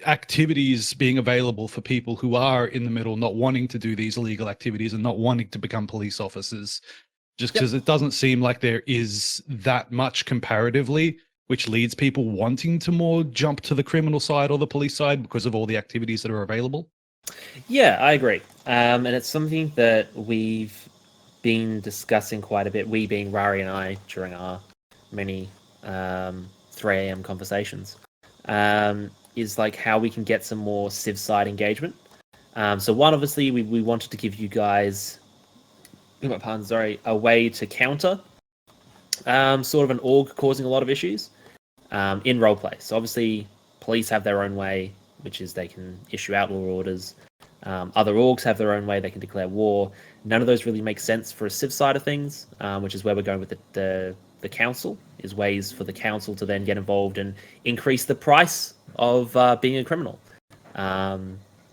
activities being available for people who are in the middle, not wanting to do these illegal activities and not wanting to become police officers? Just because it doesn't seem like there is that much comparatively, which leads people wanting to more jump to the criminal side or the police side because of all the activities that are available. Yeah, I agree. And it's something that we've been discussing quite a bit, we being Rari and I, during our many 3 a.m. conversations, is like how we can get some more Civ side engagement. So one, obviously, we wanted to give you guys, a way to counter sort of an org causing a lot of issues in roleplay. So obviously, police have their own way, which is they can issue outlaw orders. Other orgs have their own way, they can declare war. None of those really make sense for a Civ side of things, which is where we're going with the council, is ways for the council to then get involved and increase the price of being a criminal.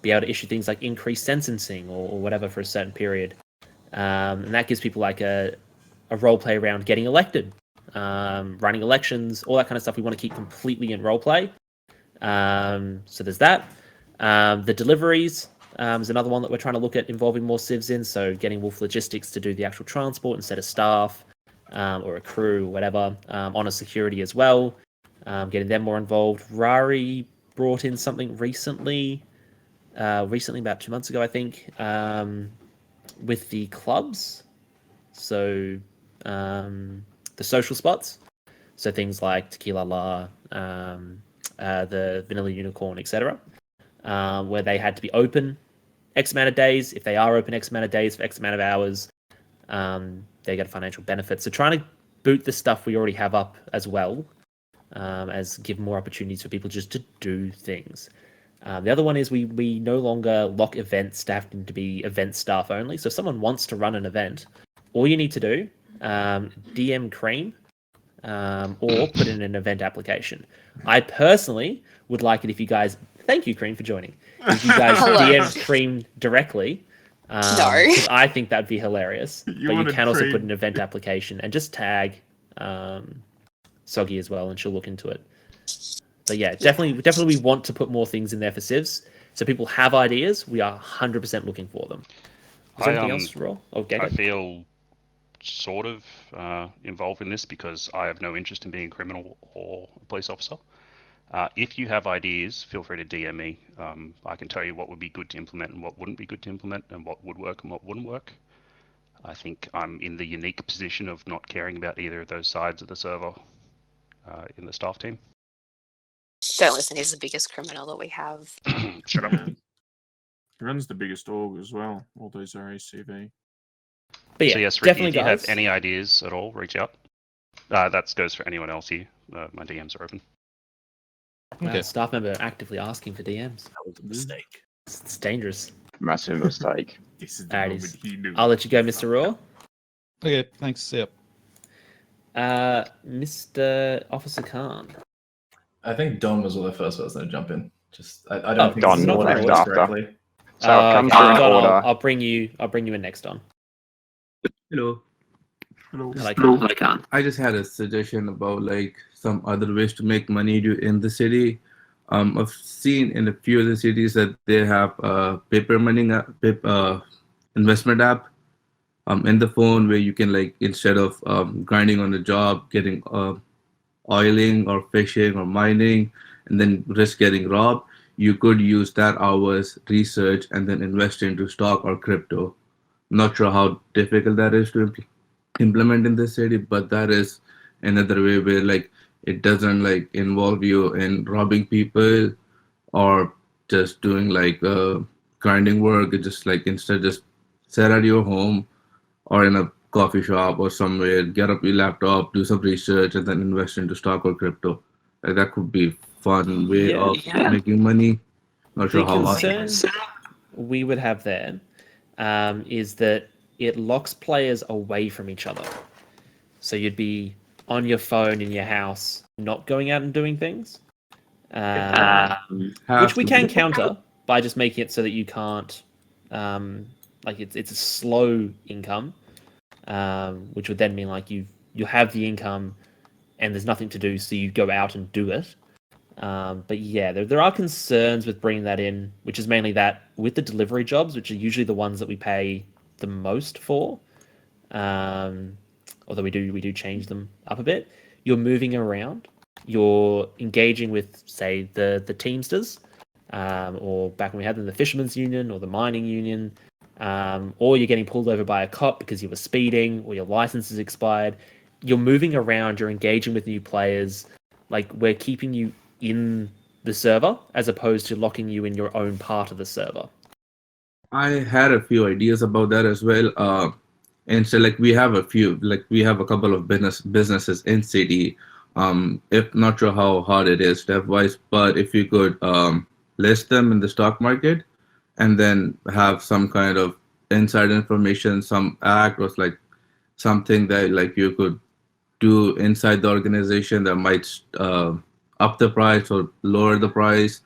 Be able to issue things like increased sentencing or whatever for a certain period. And that gives people like a role play around getting elected, running elections, all that kind of stuff we want to keep completely in role play. So there's that. The deliveries is another one that we're trying to look at involving more civs in. So getting Wolf Logistics to do the actual transport instead of staff or a crew or whatever. Honor Security as well. Getting them more involved. Rari brought in something recently about 2 months ago, I think, with the clubs. So the social spots. So things like Tequila La, the Vanilla Unicorn, etc., where they had to be open X amount of days. If they are open X amount of days for X amount of hours, they get a financial benefit. So trying to boot the stuff we already have up as well, as give more opportunities for people just to do things. The other one is we no longer lock event staff into be event staff only. So if someone wants to run an event, all you need to do, DM Cream, or put in an event application. I personally would like it if you guys, thank you Cream for joining, if you guys DM Cream directly, because I think that'd be hilarious. But you can also put an event application and just tag Soggy as well, and she'll look into it. But yeah, definitely we want to put more things in there for civs, so people have ideas. We are 100% looking for them. Is there anything else, Raw? Okay, I feel sort of involved in this because I have no interest in being a criminal or a police officer. If you have ideas, feel free to DM me. I can tell you what would be good to implement and what wouldn't be good to implement, and what would work and what wouldn't work. I think I'm in the unique position of not caring about either of those sides of the server in the staff team. Don't listen, he's the biggest criminal that we have. Shut up. Yeah. He runs the biggest org as well. All those are ACV. But yeah, So yes, Ricky, definitely, if you guys. have any ideas at all, reach out. That goes for anyone else here. My DMs are open. Wow, Okay. staff member actively asking for DMs. That was a mistake. It's dangerous. Massive mistake. This is the Alrighty. moment he knew. I'll let you go, Mr. Raw. Okay, thanks. Yep. Mr. Officer Khan. I think Don was the first person to jump in. I don't think Don this is not ordered left after. correctly. So I'll come okay. through in Don, order. I'll bring you in next, Don. Hello. Hello. I can't. I just had a suggestion about like some other ways to make money in the city. I've seen in a few of the cities that they have paper money investment app in the phone where you can like instead of grinding on the job, getting oiling or fishing or mining, and then risk getting robbed, you could use that hours research and then invest into stock or crypto. Not sure how difficult that is to implement in this city, but that is another way where like it doesn't like involve you in robbing people or just doing like grinding work. It just like instead just sit at your home or in a coffee shop or somewhere, get up your laptop, do some research, and then invest into stock or crypto. Like that could be fun way of making money. Not sure The how much. concern we would have there is that it locks players away from each other. So you'd be on your phone in your house, not going out and doing things, which we can counter by just making it so that you can't, like it's a slow income, which would then mean like you have the income and there's nothing to do, so you go out and do it. But yeah, there are concerns with bringing that in, which is mainly that with the delivery jobs, which are usually the ones that we pay the most for, although we do change them up a bit. You're moving around, you're engaging with, say, the Teamsters, or back when we had them, the Fishermen's Union or the Mining Union, or you're getting pulled over by a cop because you were speeding or your license is expired. You're moving around, you're engaging with new players. Like, we're keeping you in the server as opposed to locking you in your own part of the server. I had a few ideas about that as well. And so like we have a couple of businesses in city. If not sure how hard it is step wise, but if you could list them in the stock market and then have some kind of inside information, some act or like something that like you could do inside the organization that might up the price or lower the price.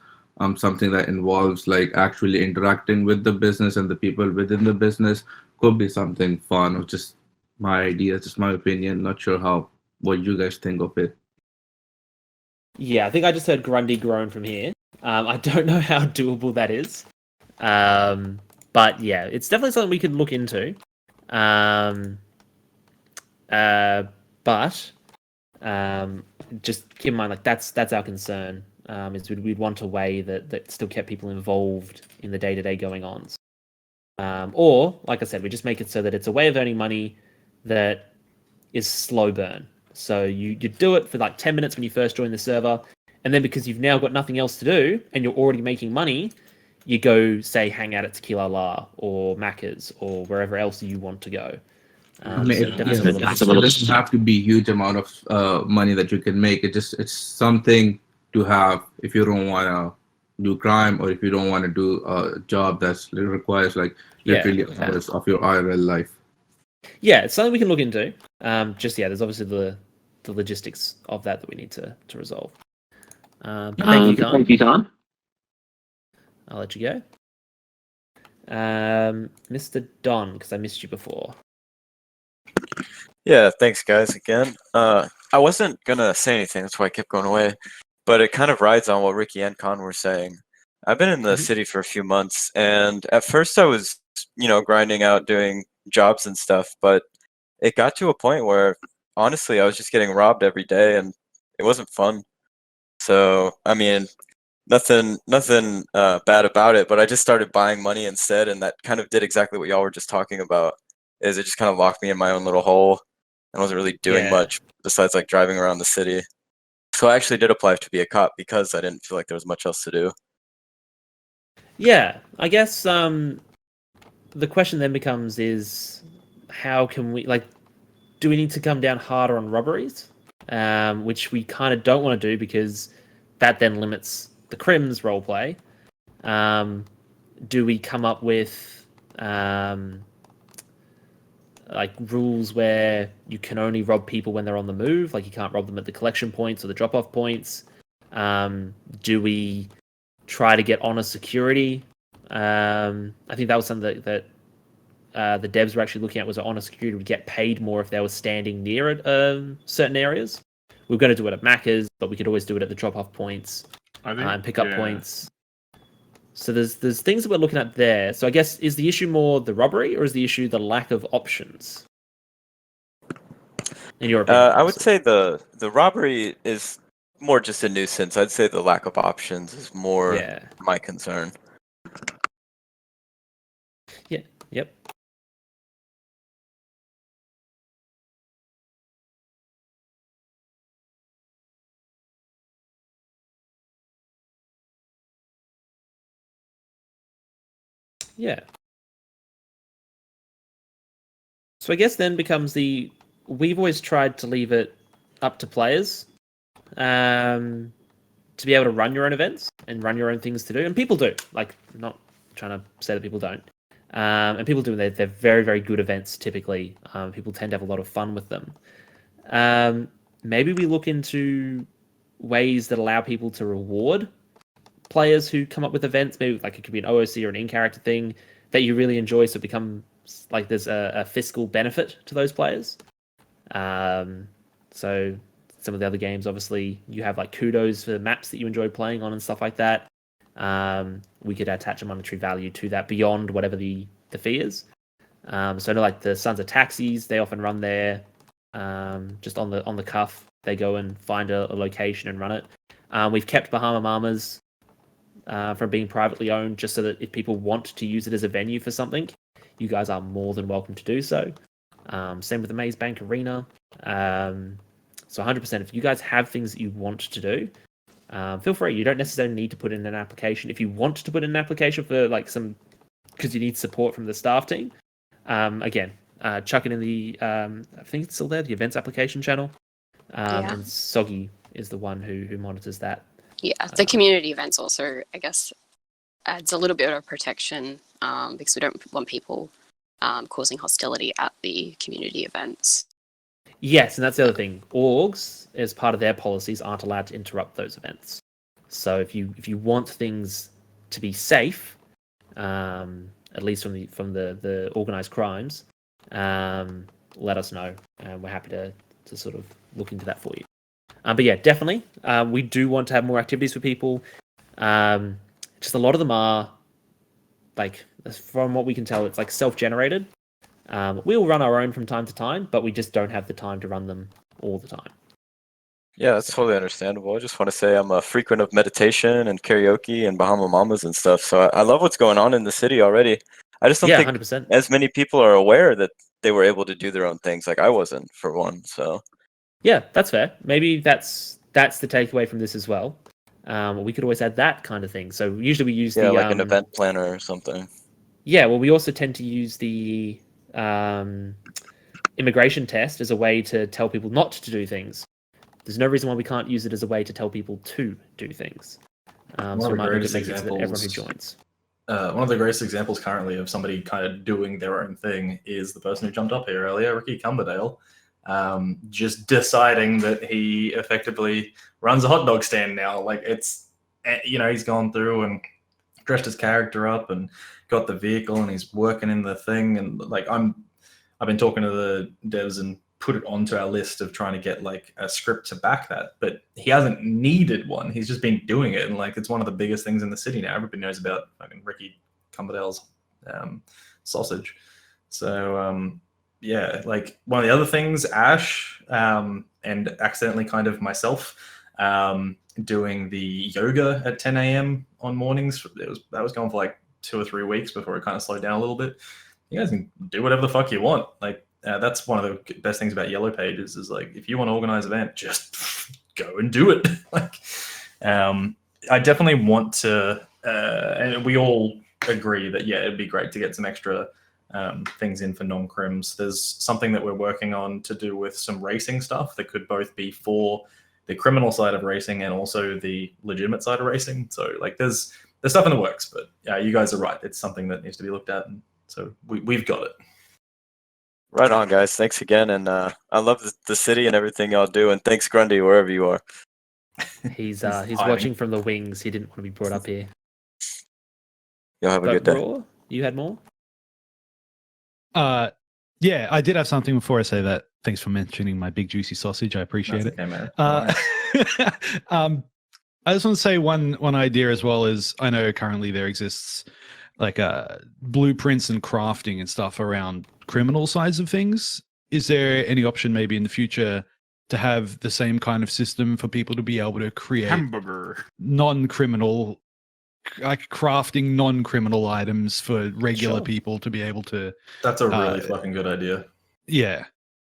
Something that involves like actually interacting with the business and the people within the business could be something fun. Or just my idea, just my opinion. Not sure what you guys think of it. Yeah, I think I just heard Grundy groan from here. I don't know how doable that is. But yeah, it's definitely something we could look into. But just keep in mind, like that's our concern. Is we'd want a way that still kept people involved in the day-to-day going-ons. Or, like I said, we just make it so that it's a way of earning money that is slow burn. So you do it for like 10 minutes when you first join the server, and then because you've now got nothing else to do and you're already making money, you go, say, hang out at Tequila La or Macca's or wherever else you want to go. I mean, it doesn't have to be a huge amount of money that you can make. It's something to have if you don't want to do crime or if you don't want to do a job that requires like literally hours of your IRL life. Yeah, it's something we can look into. There's obviously the logistics of that we need to resolve. But thank you, Khan. I'll let you go. Mr. Don, because I missed you before. Yeah, thanks guys again. I wasn't gonna say anything, that's why I kept going away. But it kind of rides on what Ricky and Con were saying. I've been in the city for a few months, and at first I was, grinding out doing jobs and stuff, but it got to a point where honestly I was just getting robbed every day and it wasn't fun. So, I mean, nothing bad about it, but I just started buying money instead, and that kind of did exactly what y'all were just talking about, is it just kind of locked me in my own little hole. I wasn't really doing much besides like driving around the city. So I actually did apply to be a cop because I didn't feel like there was much else to do. Yeah, I guess the question then becomes is how can we, like, do we need to come down harder on robberies? Which we kind of don't want to do because that then limits the Crim's roleplay. Do we come up with like rules where you can only rob people when they're on the move, like you can't rob them at the collection points or the drop-off points? Do we try to get honor security? I think that was something that the devs were actually looking at, was honor security would get paid more if they were standing near it, certain areas. We are going to do it at Macca's, but we could always do it at the drop-off points and pick up points. So there's things that we're looking at there. So I guess, is the issue more the robbery, or is the issue the lack of options? In your opinion, I would say the robbery is more just a nuisance. I'd say the lack of options is more my concern. Yeah. Yep. Yeah. So I guess then becomes we've always tried to leave it up to players to be able to run your own events and run your own things to do. And people do. Like, I'm not trying to say that people don't. And people do. They're very, very good events typically. People tend to have a lot of fun with them. Maybe we look into ways that allow people to reward players who come up with events. Maybe like it could be an OOC or an in-character thing that you really enjoy, so it becomes like there's a fiscal benefit to those players. So some of the other games, obviously, you have like kudos for maps that you enjoy playing on and stuff like that. We could attach a monetary value to that beyond whatever the fee is. So I know like the Sons of Taxis, they often run there just on the cuff. They go and find a location and run it. We've kept Bahama Mamas from being privately owned, just so that if people want to use it as a venue for something, you guys are more than welcome to do so. Same with the Maze Bank Arena. So 100%, if you guys have things that you want to do, feel free. You don't necessarily need to put in an application. If you want to put in an application for like because you need support from the staff team, again, chuck it in the, I think it's still there, the events application channel. And Soggy is the one who monitors that. Yeah, the community events also, I guess, adds a little bit of protection because we don't want people causing hostility at the community events. Yes, and that's the other thing. Orgs, as part of their policies, aren't allowed to interrupt those events. So if you want things to be safe, at least from the organized crimes, let us know, and we're happy to sort of look into that for you. But yeah, definitely, we do want to have more activities for people. Just a lot of them are, like, from what we can tell, it's like self-generated. We'll run our own from time to time, but we just don't have the time to run them all the time. Yeah, that's totally understandable. I just want to say I'm a frequent of meditation and karaoke and Bahama Mamas and stuff. So I love what's going on in the city already. I just don't think 100%. as many people are aware that they were able to do their own things. Like I wasn't, for one. So yeah, that's fair. Maybe that's the takeaway from this as well. We could always add that kind of thing. So usually we use like an event planner or something. Yeah, well, we also tend to use the immigration test as a way to tell people not to do things. There's no reason why we can't use it as a way to tell people to do things. So we might make it so that everyone who joins. One of the greatest examples currently of somebody kind of doing their own thing is the person who jumped up here earlier, Ricky Cumberdale, just deciding that he effectively runs a hot dog stand now. Like it's, he's gone through and dressed his character up and got the vehicle and he's working in the thing. And like I've been talking to the devs and put it onto our list of trying to get like a script to back that, but he hasn't needed one. He's just been doing it, and like it's one of the biggest things in the city now. Everybody knows about fucking Ricky Cumberdale's sausage. So yeah, like one of the other things, Ash and accidentally kind of myself doing the yoga at 10 a.m. on mornings. That was going for like 2 or 3 weeks before it kind of slowed down a little bit. You guys can do whatever the fuck you want. Like that's one of the best things about Yellow Pages is like if you want to organize an event, just go and do it. Like, I definitely want to, and we all agree that it'd be great to get some extra things in for non-crims. There's something that we're working on to do with some racing stuff that could both be for the criminal side of racing and also the legitimate side of racing. So like there's stuff in the works, but you guys are right. It's something that needs to be looked at, and so we've got it. Right on, guys. Thanks again, and I love the city and everything y'all do, and thanks, Grundy, wherever you are. He's watching from the wings. He didn't want to be brought up here. Y'all have a But good day. Raw, you had more? Yeah, I did have something before I say that. Thanks for mentioning my big juicy sausage. I appreciate That's it. okay, man. Nice. I just want to say one idea as well is I know currently there exists like blueprints and crafting and stuff around criminal sides of things. Is there any option maybe in the future to have the same kind of system for people to be able to create Hamburger. non-criminal, like crafting non-criminal items for regular Sure. people to be able to? That's a really fucking good idea. Yeah.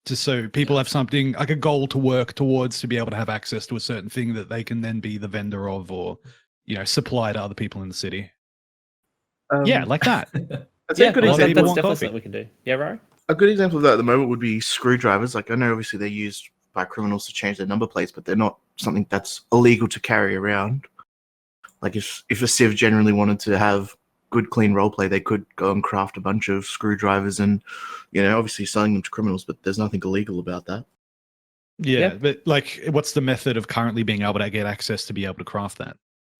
Just so people have something like a goal to work towards to be able to have access to a certain thing that they can then be the vendor of or, supply to other people in the city. Yeah, like that. I'd say a good that's example. definitely something we can do. Yeah, right. A good example of that at the moment would be screwdrivers. Like I know obviously they're used by criminals to change their number plates, but they're not something that's illegal to carry around. Like if a civ generally wanted to have good clean roleplay, they could go and craft a bunch of screwdrivers and, obviously selling them to criminals, but there's nothing illegal about that. Yeah, but like what's the method of currently being able to get access to be able to craft that?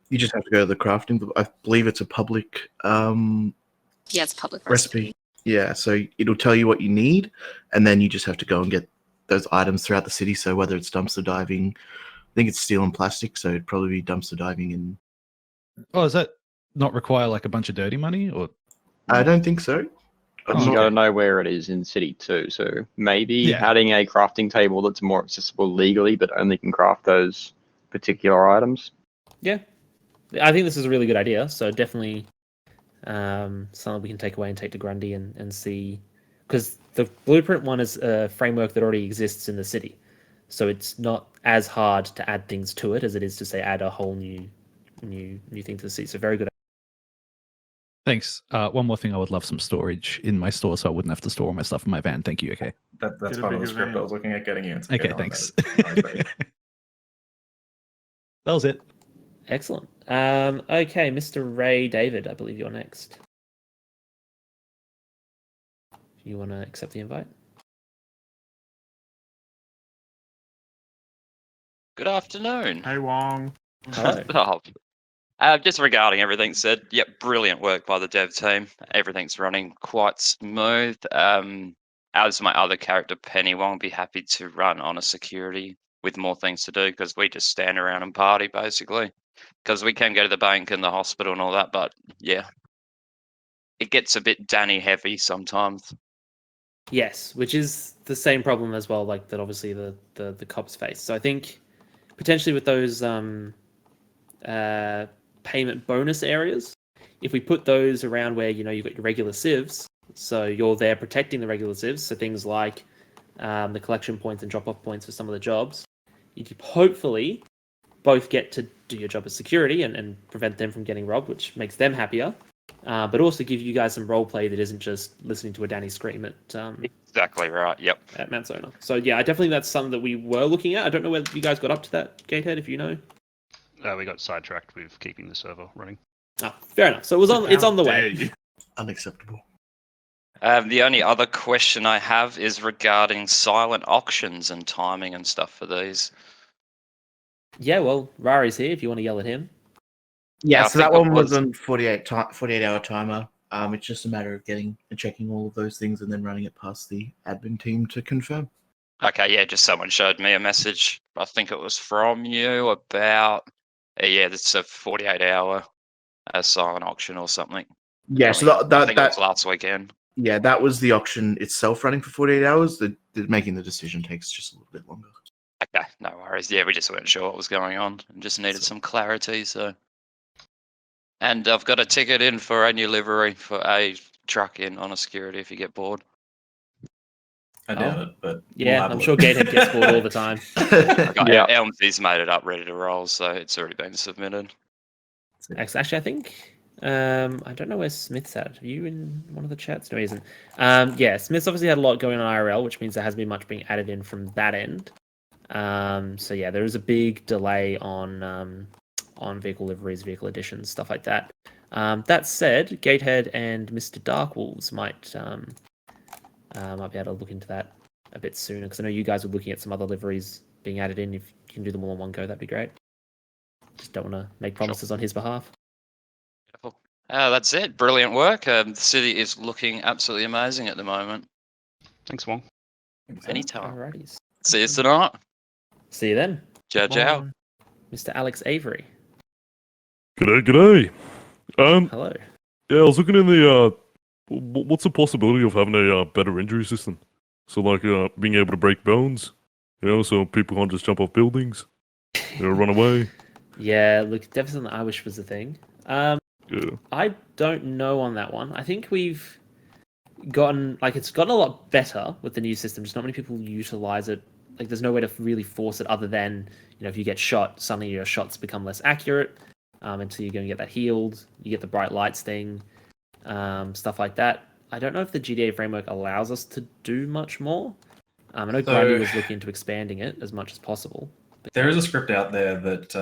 You just have to go to the crafting. I believe it's a public It's public recipe. Yeah, so it'll tell you what you need, and then you just have to go and get those items throughout the city. So whether it's dumpster diving, I think it's steel and plastic, so it'd probably be dumpster diving. And Oh, does that not require like a bunch of dirty money? Or I don't think so. But you got to know where it is in the city too. So maybe Yeah. adding a crafting table that's more accessible legally, but only can craft those particular items. Yeah, I think this is a really good idea. So definitely something we can take away and take to Grundy and see, because the blueprint one is a framework that already exists in the city, so it's not as hard to add things to it as it is to say add a whole new thing to the city. So very good. Thanks. One more thing, I would love some storage in my store so I wouldn't have to store all my stuff in my van. Thank you. Okay. That's Get a part of the bigger script van. I was looking at getting you. Okay, thanks. That was it. Excellent. Okay, Mr. Ray David, I believe you're next. You want to accept the invite? Good afternoon. Hey, Wong. Hello. Just regarding everything said, yep, brilliant work by the dev team. Everything's running quite smooth. As my other character, Penny, won't be happy to run on a security with more things to do because we just stand around and party basically. Because we can go to the bank and the hospital and all that, but yeah, it gets a bit Danny heavy sometimes. Yes, which is the same problem as well, like that obviously the cops face. So I think potentially with those payment bonus areas, if we put those around where you've got your regular civs, so you're there protecting the regular civs, so things like the collection points and drop-off points for some of the jobs, you could hopefully both get to do your job as security and prevent them from getting robbed, which makes them happier, but also give you guys some role play that isn't just listening to a Danny scream at Exactly right. Yep. at Mansona. So yeah, I definitely that's something that we were looking at. I don't know whether you guys got up to that, Gatehead, if you know. We got sidetracked with keeping the server running. Oh, fair enough. So it's on the way. Unacceptable. The only other question I have is regarding silent auctions and timing and stuff for these. Yeah, well, Rari's here if you want to yell at him. Yeah, I so that think it one was was- on 48-hour timer. It's just a matter of getting and checking all of those things and then running it past the admin team to confirm. Okay, yeah, just someone showed me a message. I think it was from you about, it's a 48-hour silent auction or something. Yeah, so I that think it was last weekend. Yeah, that was the auction itself running for 48 hours. The making the decision takes just a little bit longer. Okay, no worries. Yeah, we just weren't sure what was going on and just needed some clarity. So, and I've got a ticket in for a new livery for a truck in on a security if you get bored. I doubt it, but yeah, we'll have a I'm look. sure Gatehead gets scored all the time. I got Yeah. Elmsy's made it up, ready to roll, so it's already been submitted. Actually, I think I don't know where Smith's at. Are you in one of the chats? No, he isn't. Yeah, Smith's obviously had a lot going on IRL, which means there hasn't been much being added in from that end. So yeah, there is a big delay on vehicle liveries, vehicle additions, stuff like that. That said, Gatehead and Mr. Darkwolves might be able to look into that a bit sooner, because I know you guys were looking at some other liveries being added in. If you can do them all in one go, that'd be great. Just don't want to make promises on his behalf. That's it. Brilliant work. The city is looking absolutely amazing at the moment. Thanks, Wong. Anytime. Alrighties. See you tonight. See you then. Ciao, ciao. Mr. Alex Avery. G'day. Hello. Yeah, I was looking in the what's the possibility of having a better injury system? So like being able to break bones, so people can't just jump off buildings, run away. Yeah, look, definitely something I wish was a thing. Yeah. I don't know on that one. I think we've gotten it's gotten a lot better with the new system. Just not many people utilize it. Like, there's no way to really force it other than, if you get shot, suddenly your shots become less accurate until you're going to get that healed. You get the bright lights thing, stuff like that. I don't know if the GTA framework allows us to do much more. I know Grundy was looking into expanding it as much as possible. There is a script out there that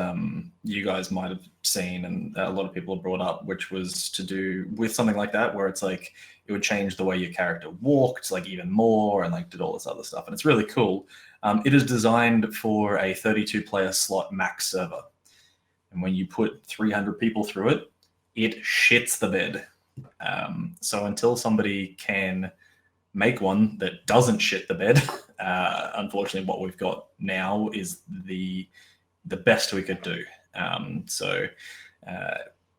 you guys might have seen, and a lot of people have brought up, which was to do with something like that, where it's like it would change the way your character walked, even more, and did all this other stuff. And it's really cool. It is designed for a 32-player slot max server, and when you put 300 people through it, it shits the bed. So until somebody can make one that doesn't shit the bed, unfortunately what we've got now is the best we could do. So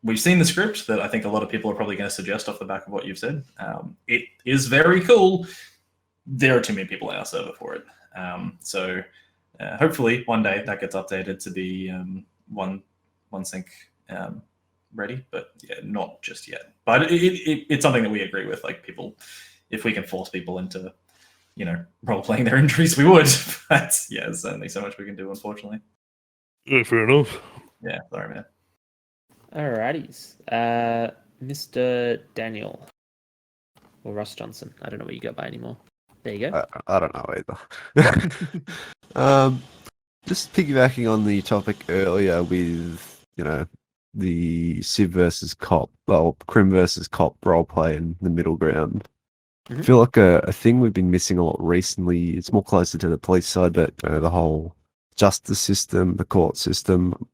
we've seen the script that I think a lot of people are probably going to suggest off the back of what you've said. It is very cool. There are too many people in our server for it. So hopefully one day that gets updated to be one sync ready, but yeah, not just yet. But it's something that we agree with. People, if we can force people into, role playing their injuries, we would. But yeah, there's only so much we can do, unfortunately. Yeah, fair enough. Yeah, sorry, man. Alrighties. Mr. Daniel. Or Ross Johnson. I don't know what you go by anymore. There you go. I don't know either. Just piggybacking on the topic earlier with, the Civ versus Cop, Crim versus Cop roleplay in the middle ground. I feel like a thing we've been missing a lot recently. It's more closer to the police side, but the whole justice system, the court system.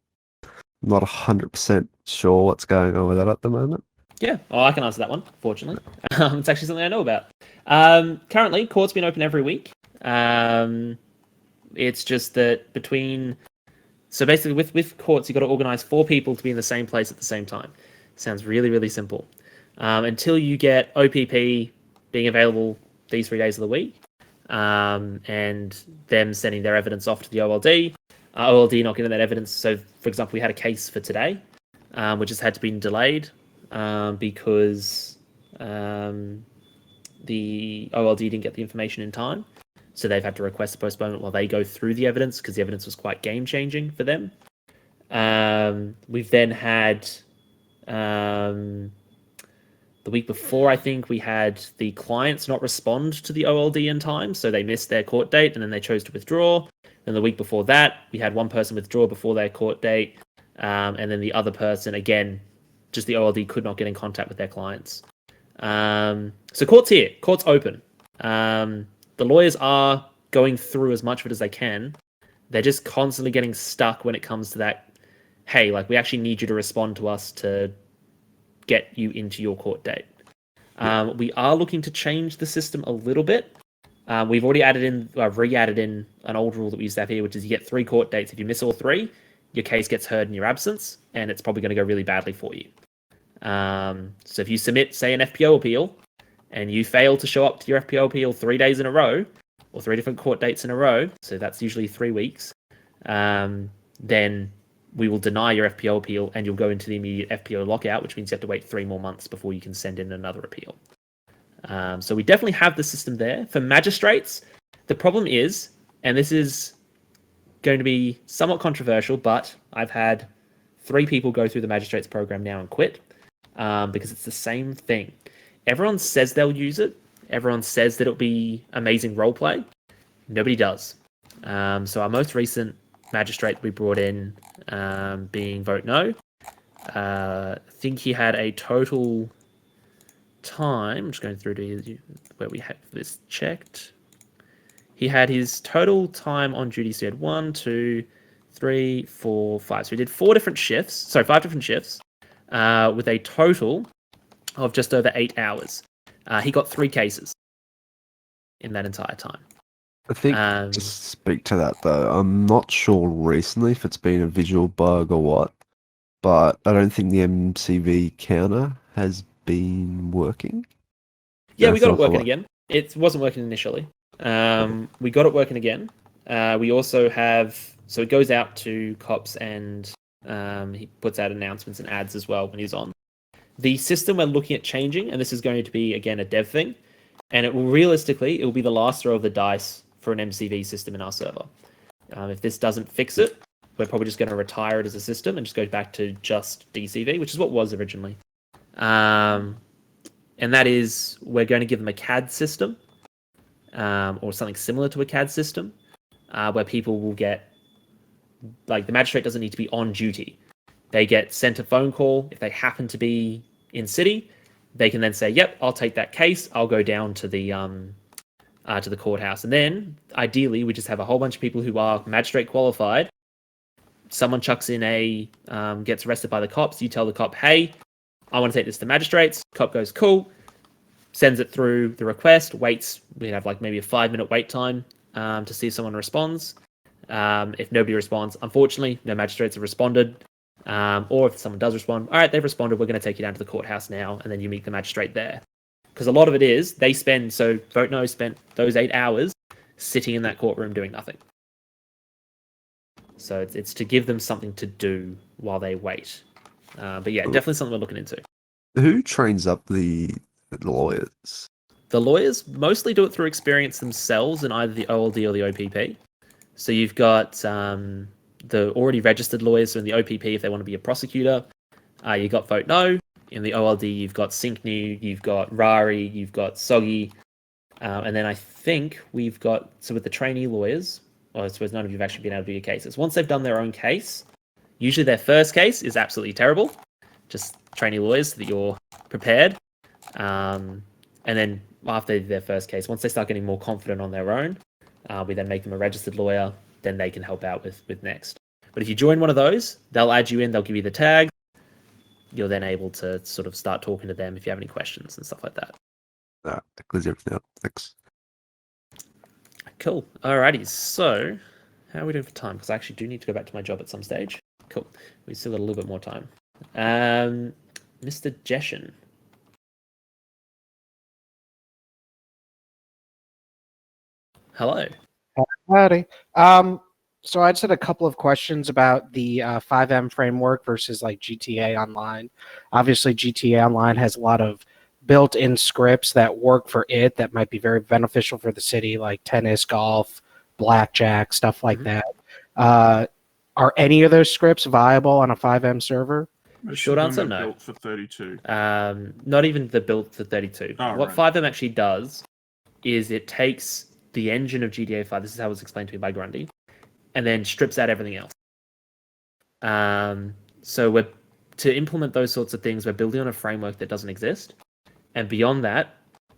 I'm not 100% sure what's going on with that at the moment. Yeah, well, I can answer that one, fortunately. It's actually something I know about. Currently, court's been open every week. It's just that between... So basically, with courts, you've got to organize 4 people to be in the same place at the same time. Sounds really, really simple. Until you get OPP being available these 3 days of the week, and them sending their evidence off to the OLD, OLD not getting that evidence. So, for example, we had a case for today, which has had to be delayed because the OLD didn't get the information in time. So they've had to request a postponement while they go through the evidence, because the evidence was quite game-changing for them. We've then had... the week before, I think, we had the clients not respond to the OLD in time, so they missed their court date, and then they chose to withdraw. And the week before that, we had one person withdraw before their court date, and then the other person, again, just the OLD could not get in contact with their clients. So court's here. Court's open. The lawyers are going through as much of it as they can. They're just constantly getting stuck when it comes to that, hey, we actually need you to respond to us to get you into your court date. We are looking to change the system a little bit. We've already re-added in an old rule that we used to have here, which is you get 3 court dates. If you miss all 3, your case gets heard in your absence, and it's probably going to go really badly for you. So if you submit, say, an FPO appeal, and you fail to show up to your FPO appeal 3 days in a row, or 3 different court dates in a row, so that's usually 3 weeks, then we will deny your FPO appeal, and you'll go into the immediate FPO lockout, which means you have to wait 3 more months before you can send in another appeal. So we definitely have the system there. For magistrates, the problem is, and this is going to be somewhat controversial, but I've had 3 people go through the magistrates program now and quit because it's the same thing. Everyone says they'll use it. Everyone says that it'll be amazing roleplay. Nobody does. So our most recent magistrate we brought in, being Vote No, I think he had a total time. I'm just going through to where we have this checked. He had his total time on duty. So he had 1, 2, 3, 4, 5. So he did 5 different shifts, with a total of just over 8 hours. He got 3 cases in that entire time. I think to speak to that though, I'm not sure recently if it's been a visual bug or what, but I don't think the MCV counter has been working. Yeah, we That's got an it working awful lot. again. It wasn't working initially. We got it working again. We also have, so it goes out to cops and he puts out announcements and ads as well when he's on. The system we're looking at changing, and this is going to be, again, a dev thing, and it will be the last throw of the dice for an MCV system in our server. If this doesn't fix it, we're probably just going to retire it as a system and just go back to just DCV, which is what it was originally. And that is, we're going to give them a CAD system, or something similar to a CAD system, where people will get, like, the magistrate doesn't need to be on duty. They get sent a phone call. If they happen to be in city, they can then say, yep, I'll take that case. I'll go down to the courthouse. And then, ideally, we just have a whole bunch of people who are magistrate qualified. Someone chucks in gets arrested by the cops. You tell the cop, hey, I want to take this to magistrates. Cop goes, cool. Sends it through the request, waits. We have like maybe a 5-minute wait time to see if someone responds. If nobody responds, unfortunately, no magistrates have responded. Or if someone does respond, all right, they've responded, we're going to take you down to the courthouse now, and then you meet the magistrate there. Because a lot of it is, Vote No spent those 8 hours sitting in that courtroom doing nothing. So it's to give them something to do while they wait. But yeah, definitely something we're looking into. Who trains up the lawyers? The lawyers mostly do it through experience themselves in either the OLD or the OPP. So you've got the already registered lawyers, so in the OPP, if they want to be a prosecutor, you've got Vote No. In the OLD, you've got Syncnew, you've got Rari, you've got Soggy. And then I think we've got, so with the trainee lawyers, well, I suppose none of you have actually been able to do your cases. Once they've done their own case, usually their first case is absolutely terrible. Just trainee lawyers so that you're prepared. And then after their first case, once they start getting more confident on their own, we then make them a registered lawyer, then they can help out with next. But if you join one of those, they'll add you in, they'll give you the tag. You're then able to sort of start talking to them if you have any questions and stuff like that. That clears everything up. Thanks. Cool. Alrighty, so how are we doing for time? Because I actually do need to go back to my job at some stage. Cool. We've still got a little bit more time. Mr. Jeshen. Hello. Howdy. So I just had a couple of questions about the 5M framework versus like GTA Online. Obviously, GTA Online has a lot of built-in scripts that work for it that might be very beneficial for the city, like tennis, golf, blackjack, stuff like that. Are any of those scripts viable on a 5M server? Short answer, no. Built for 32. Not even the built for 32. Oh, What right. 5M actually does is it takes the engine of GTA 5, this is how it was explained to me by Grundy, and then strips out everything else. So to implement those sorts of things, we're building on a framework that doesn't exist. And beyond that,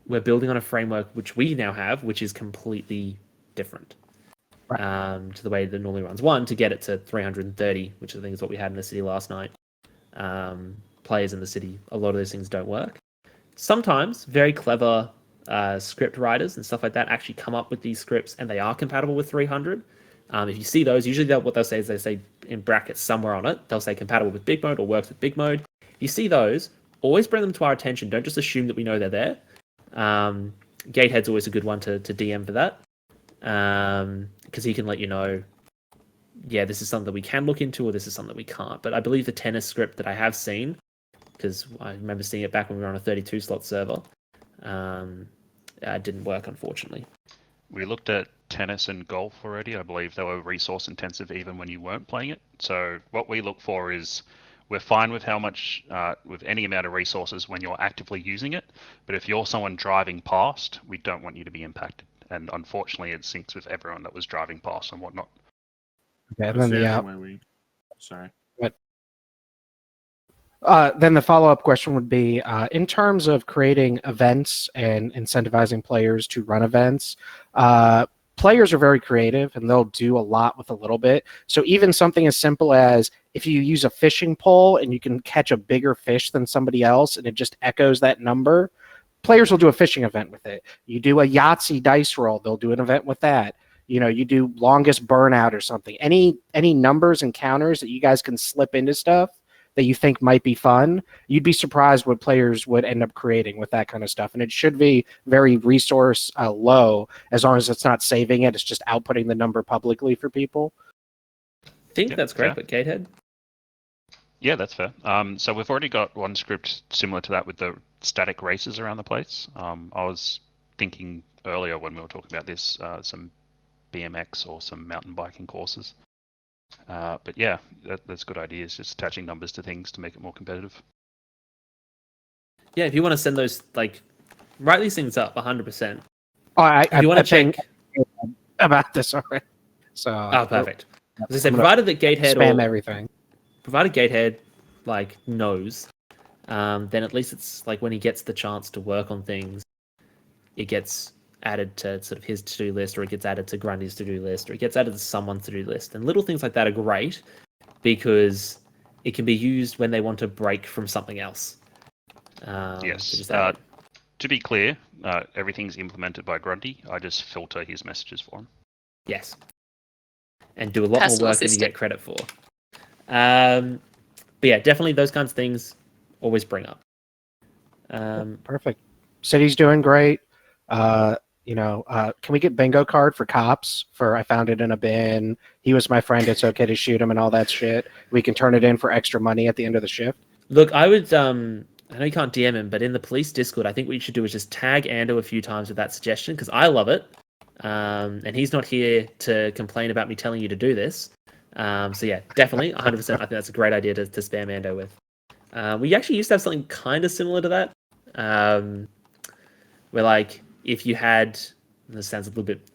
we're building on a framework which we now have, which is completely different to the way that it normally runs. One, to get it to 330, which I think is what we had in the city last night. Players in the city, a lot of those things don't work. Sometimes very clever script writers and stuff like that actually come up with these scripts and they are compatible with 300. If you see those, usually what they'll say is they say in brackets somewhere on it, they'll say compatible with big mode or works with big mode. If you see those, always bring them to our attention. Don't just assume that we know they're there. Gatehead's always a good one to DM for that, because he can let you know, yeah, this is something that we can look into or this is something that we can't. But I believe the tennis script that I have seen, because I remember seeing it back when we were on a 32 slot server, didn't work, unfortunately. We looked at tennis and golf already. I believe they were resource intensive even when you weren't playing it. So what we look for is we're fine with how much, with any amount of resources when you're actively using it. But if you're someone driving past, we don't want you to be impacted. And unfortunately, it syncs with everyone that was driving past and whatnot. Okay, and That's then the the only way we. Sorry. Then the follow-up question would be, in terms of creating events and incentivizing players to run events, players are very creative and they'll do a lot with a little bit. So even something as simple as if you use a fishing pole and you can catch a bigger fish than somebody else and it just echoes that number, players will do a fishing event with it. You do a Yahtzee dice roll, they'll do an event with that. You know, you do longest burnout or something. Any numbers and counters that you guys can slip into stuff that you think might be fun, you'd be surprised what players would end up creating with that kind of stuff. And it should be very resource low, as long as it's not saving it, it's just outputting the number publicly for people. I think Yeah, that's great, fair. but Gatehead? Yeah, that's fair. So we've already got one script similar to that with the static races around the place. I was thinking earlier when we were talking about this, some BMX or some mountain biking courses. But yeah, that's good ideas. Just attaching numbers to things to make it more competitive. Yeah, if you want to send those, like, write these things up 100%. Oh, If you want to check about this already. So oh, perfect. As I said, I'm gonna provided that Gatehead spam or everything. Provided Gatehead like knows, then at least it's like when he gets the chance to work on things, it gets added to sort of his to-do list, or it gets added to Grundy's to-do list, or it gets added to someone's to-do list. And little things like that are great because it can be used when they want to break from something else. Yes. to just add it. To be clear, everything's implemented by Grundy. I just filter his messages for him. Yes. And do a lot Personal more work than you assistant. get credit for. But yeah, definitely those kinds of things always bring up. Perfect. City's doing great. Can we get bingo card for cops for I found it in a bin, he was my friend, it's okay to shoot him, and all that shit? We can turn it in for extra money at the end of the shift. Look, I would I know you can't DM him, but in the police Discord, I think what you should do is just tag Ando a few times with that suggestion, because I love it. And he's not here to complain about me telling you to do this. So yeah, definitely, 100%. I think that's a great idea to spam Ando with. We actually used to have something kind of similar to that. Where like, if you had, this sounds a little bit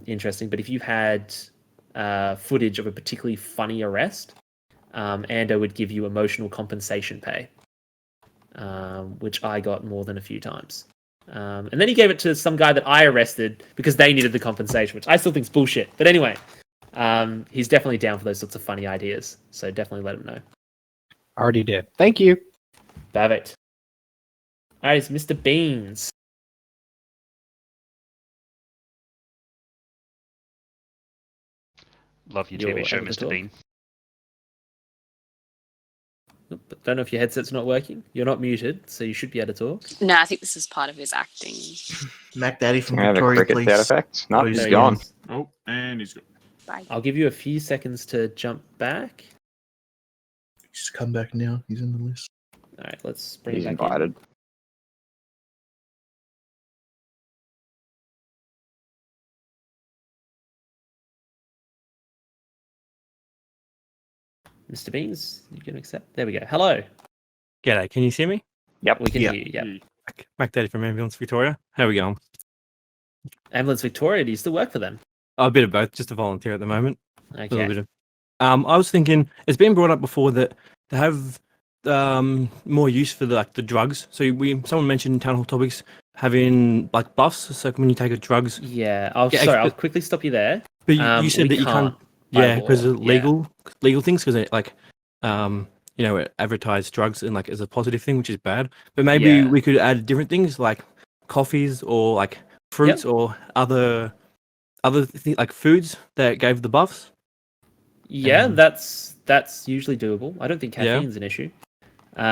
interesting, but if you had footage of a particularly funny arrest, Ando would give you emotional compensation pay, which I got more than a few times. And then he gave it to some guy that I arrested because they needed the compensation, which I still think is bullshit. But anyway, he's definitely down for those sorts of funny ideas. So definitely let him know. Already did. Thank you. Perfect. All right, it's Mr. Beans. Love your You're TV show, able to Mr. talk. Bean. But don't know if your headset's not working. You're not muted, so you should be able to talk. No, I think this is part of his acting. Mac Daddy from I have a Victoria, cricket please. sound effect. No, Oh, he's There he gone. is. Oh, and he's gone. Bye. I'll give you a few seconds to jump back. He's come back now. He's in the list. All right, let's bring He's him back invited. in. Mr. Beans, you can accept. There we go. Hello. G'day, can you see me? Yep. We can Yeah. hear you. Yep. Mac Daddy from Ambulance Victoria. How are we going? Ambulance Victoria, do you still work for them? Oh, a bit of both, just a volunteer at the moment. A little Okay. bit of. I was thinking it's been brought up before that to have more use for the drugs. So someone mentioned in Townhall topics having like buffs. So when you take a drugs, Yeah. I'll quickly stop you there. But you said we that you can't. by Yeah, law. because of Yeah. legal things, because it advertise drugs and like as a positive thing, which is bad. But maybe Yeah. we could add different things like coffees or like fruits or other like foods that gave the buffs. Yeah, that's usually doable. I don't think Yeah. caffeine's an issue. We So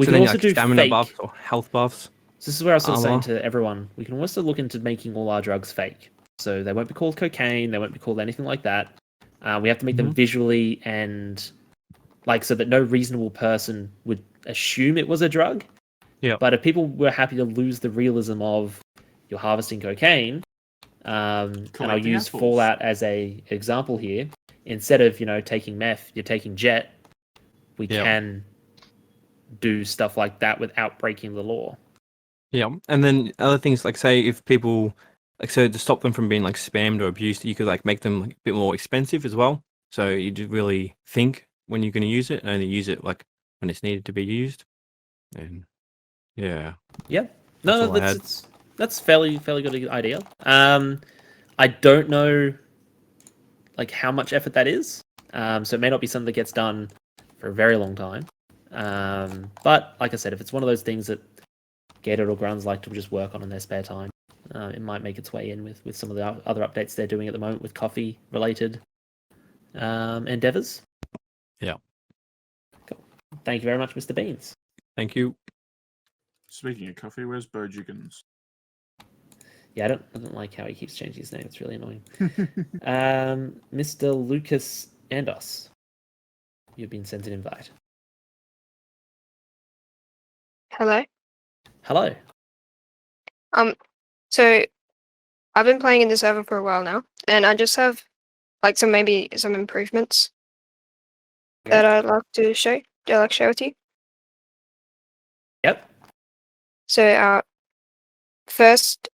can then, also like, do stamina fake. buffs or health buffs. So this is where I was sort of saying armor. to everyone, we can also look into making all our drugs fake. So they won't be called cocaine, they won't be called anything like that. We have to make them visually and like so that no reasonable person would assume it was a drug. Yeah. But if people were happy to lose the realism of you're harvesting cocaine, and I'll Collecting use apples. Fallout as a example here. Instead of taking meth, you're taking jet. We can do stuff like that without breaking the law. Yeah, and then other things like say if people so to stop them from being like spammed or abused, you could like make them like, a bit more expensive as well. So you just really think when you're going to use it, and only use it like when it's needed to be used. And yeah, Yeah, that's no, all I had. that's fairly good idea. I don't know like how much effort that is. So it may not be something that gets done for a very long time. But like I said, if it's one of those things that Gated or Gruns like to just work on in their spare time, it might make its way in with some of the other updates they're doing at the moment with coffee related endeavors. Yeah. Cool. Thank you very much, Mr. Beans. Thank you. Speaking of coffee, where's Bojiggins? Yeah, I don't like how he keeps changing his name. It's really annoying. Mr. Lucas Andos, you've been sent an invite. Hello. Hello. So I've been playing in the server for a while now, and I just have like some improvements that I'd like to share with you. Yep. So first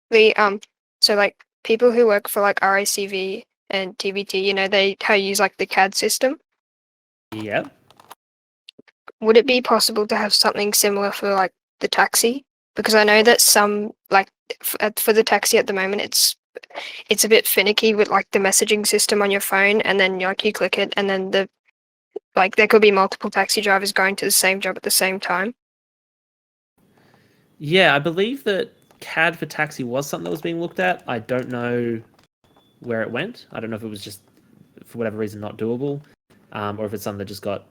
so like people who work for like RACV and TBT, they use like the CAD system. Yep. Would it be possible to have something similar for like the taxi? Because I know that some like for the taxi at the moment, it's a bit finicky with like the messaging system on your phone, and then you click it, and then there could be multiple taxi drivers going to the same job at the same time. Yeah, I believe that CAD for taxi was something that was being looked at. I don't know where it went. I don't know if it was just for whatever reason not doable, or if it's something that just got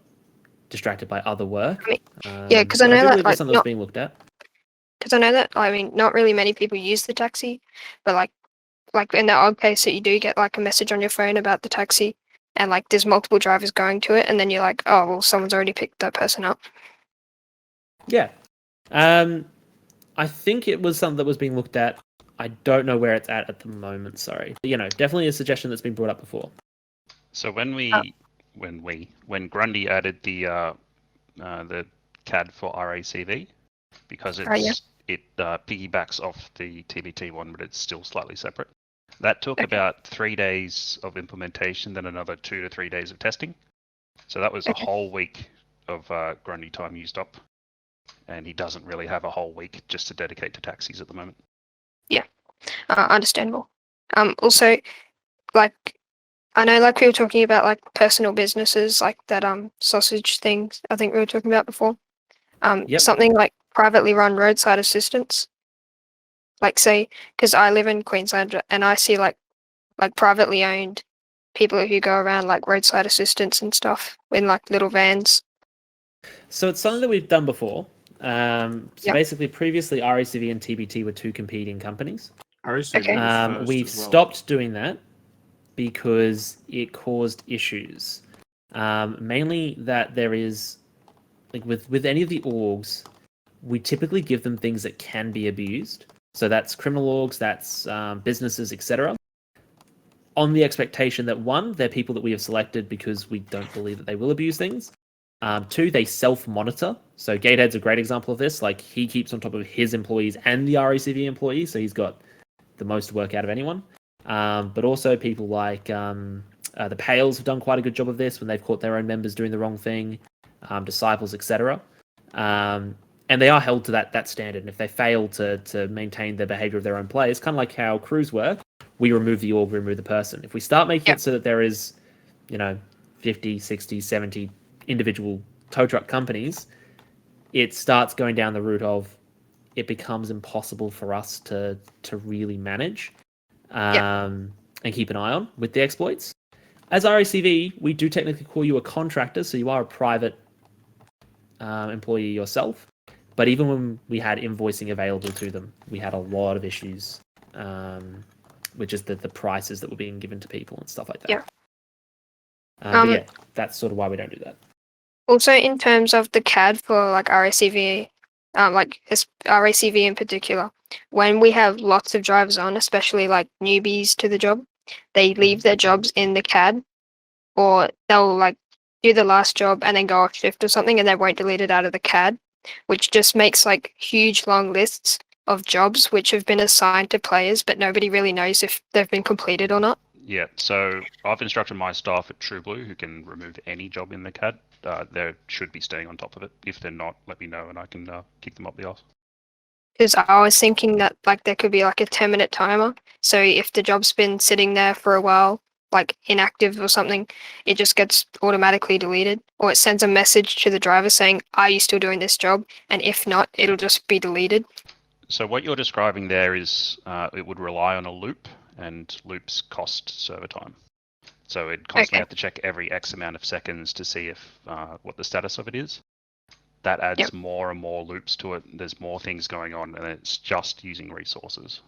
distracted by other work. Yeah, because I know that was something that was being looked at. Because I know that not really many people use the taxi, but like in the odd case that you do get like a message on your phone about the taxi, and like there's multiple drivers going to it, and then you're like, oh well, someone's already picked that person up. Yeah. I think it was something that was being looked at. I don't know where it's at the moment. Sorry. But, definitely a suggestion that's been brought up before. So when Grundy added the CAD for RACV, because it piggybacks off the TBT one, but it's still slightly separate. That took about 3 days of implementation, then another 2 to 3 days of testing. So that was a whole week of Grundy time used up. And he doesn't really have a whole week just to dedicate to taxis at the moment. Yeah, understandable. Also, like I know, like we were talking about, like personal businesses, like that sausage thing. I think we were talking about before. Something like privately run roadside assistance. Like say, because I live in Queensland and I see like privately owned people who go around like roadside assistance and stuff in like little vans. So it's something that we've done before. Basically, previously RACV and TBT were two competing companies. We've stopped doing that because it caused issues. Mainly that there is, like with any of the orgs, we typically give them things that can be abused. So that's criminal orgs, that's businesses, etc. On the expectation that one, they're people that we have selected because we don't believe that they will abuse things. Two, they self-monitor. So Gatehead's a great example of this. Like he keeps on top of his employees and the RACV employees, so he's got the most work out of anyone. But also people like the Pales have done quite a good job of this when they've caught their own members doing the wrong thing, Disciples, etc. And they are held to that standard. And if they fail to maintain the behavior of their own players, kind of like how crews work, we remove the org, we remove the person. If we start making it so that there is, 50, 60, 70 individual tow truck companies, it starts going down the route of it becomes impossible for us to really manage and keep an eye on with the exploits. As RACV, we do technically call you a contractor, so you are a private employee yourself. But even when we had invoicing available to them, we had a lot of issues with just the prices that were being given to people and stuff like that. But yeah, that's sort of why we don't do that. Also, in terms of the CAD for like RACV like RACV in particular, when we have lots of drivers on, especially like newbies to the job, they leave their jobs in the CAD, or they'll like do the last job and then go off shift or something, and they won't delete it out of the CAD, which just makes like huge long lists of jobs which have been assigned to players, but nobody really knows if they've been completed or not. Yeah, so I've instructed my staff at Trueblue who can remove any job in the CAD. They should be staying on top of it. If they're not, let me know and I can kick them up the arse. Because I was thinking that like there could be like a 10-minute timer. So if the job's been sitting there for a while, like inactive or something, it just gets automatically deleted, or it sends a message to the driver saying, "Are you still doing this job?" And if not, it'll just be deleted. So what you're describing there is it would rely on a loop, and loops cost server time. So it constantly have to check every X amount of seconds to see if what the status of it is. That adds more and more loops to it. There's more things going on, and it's just using resources.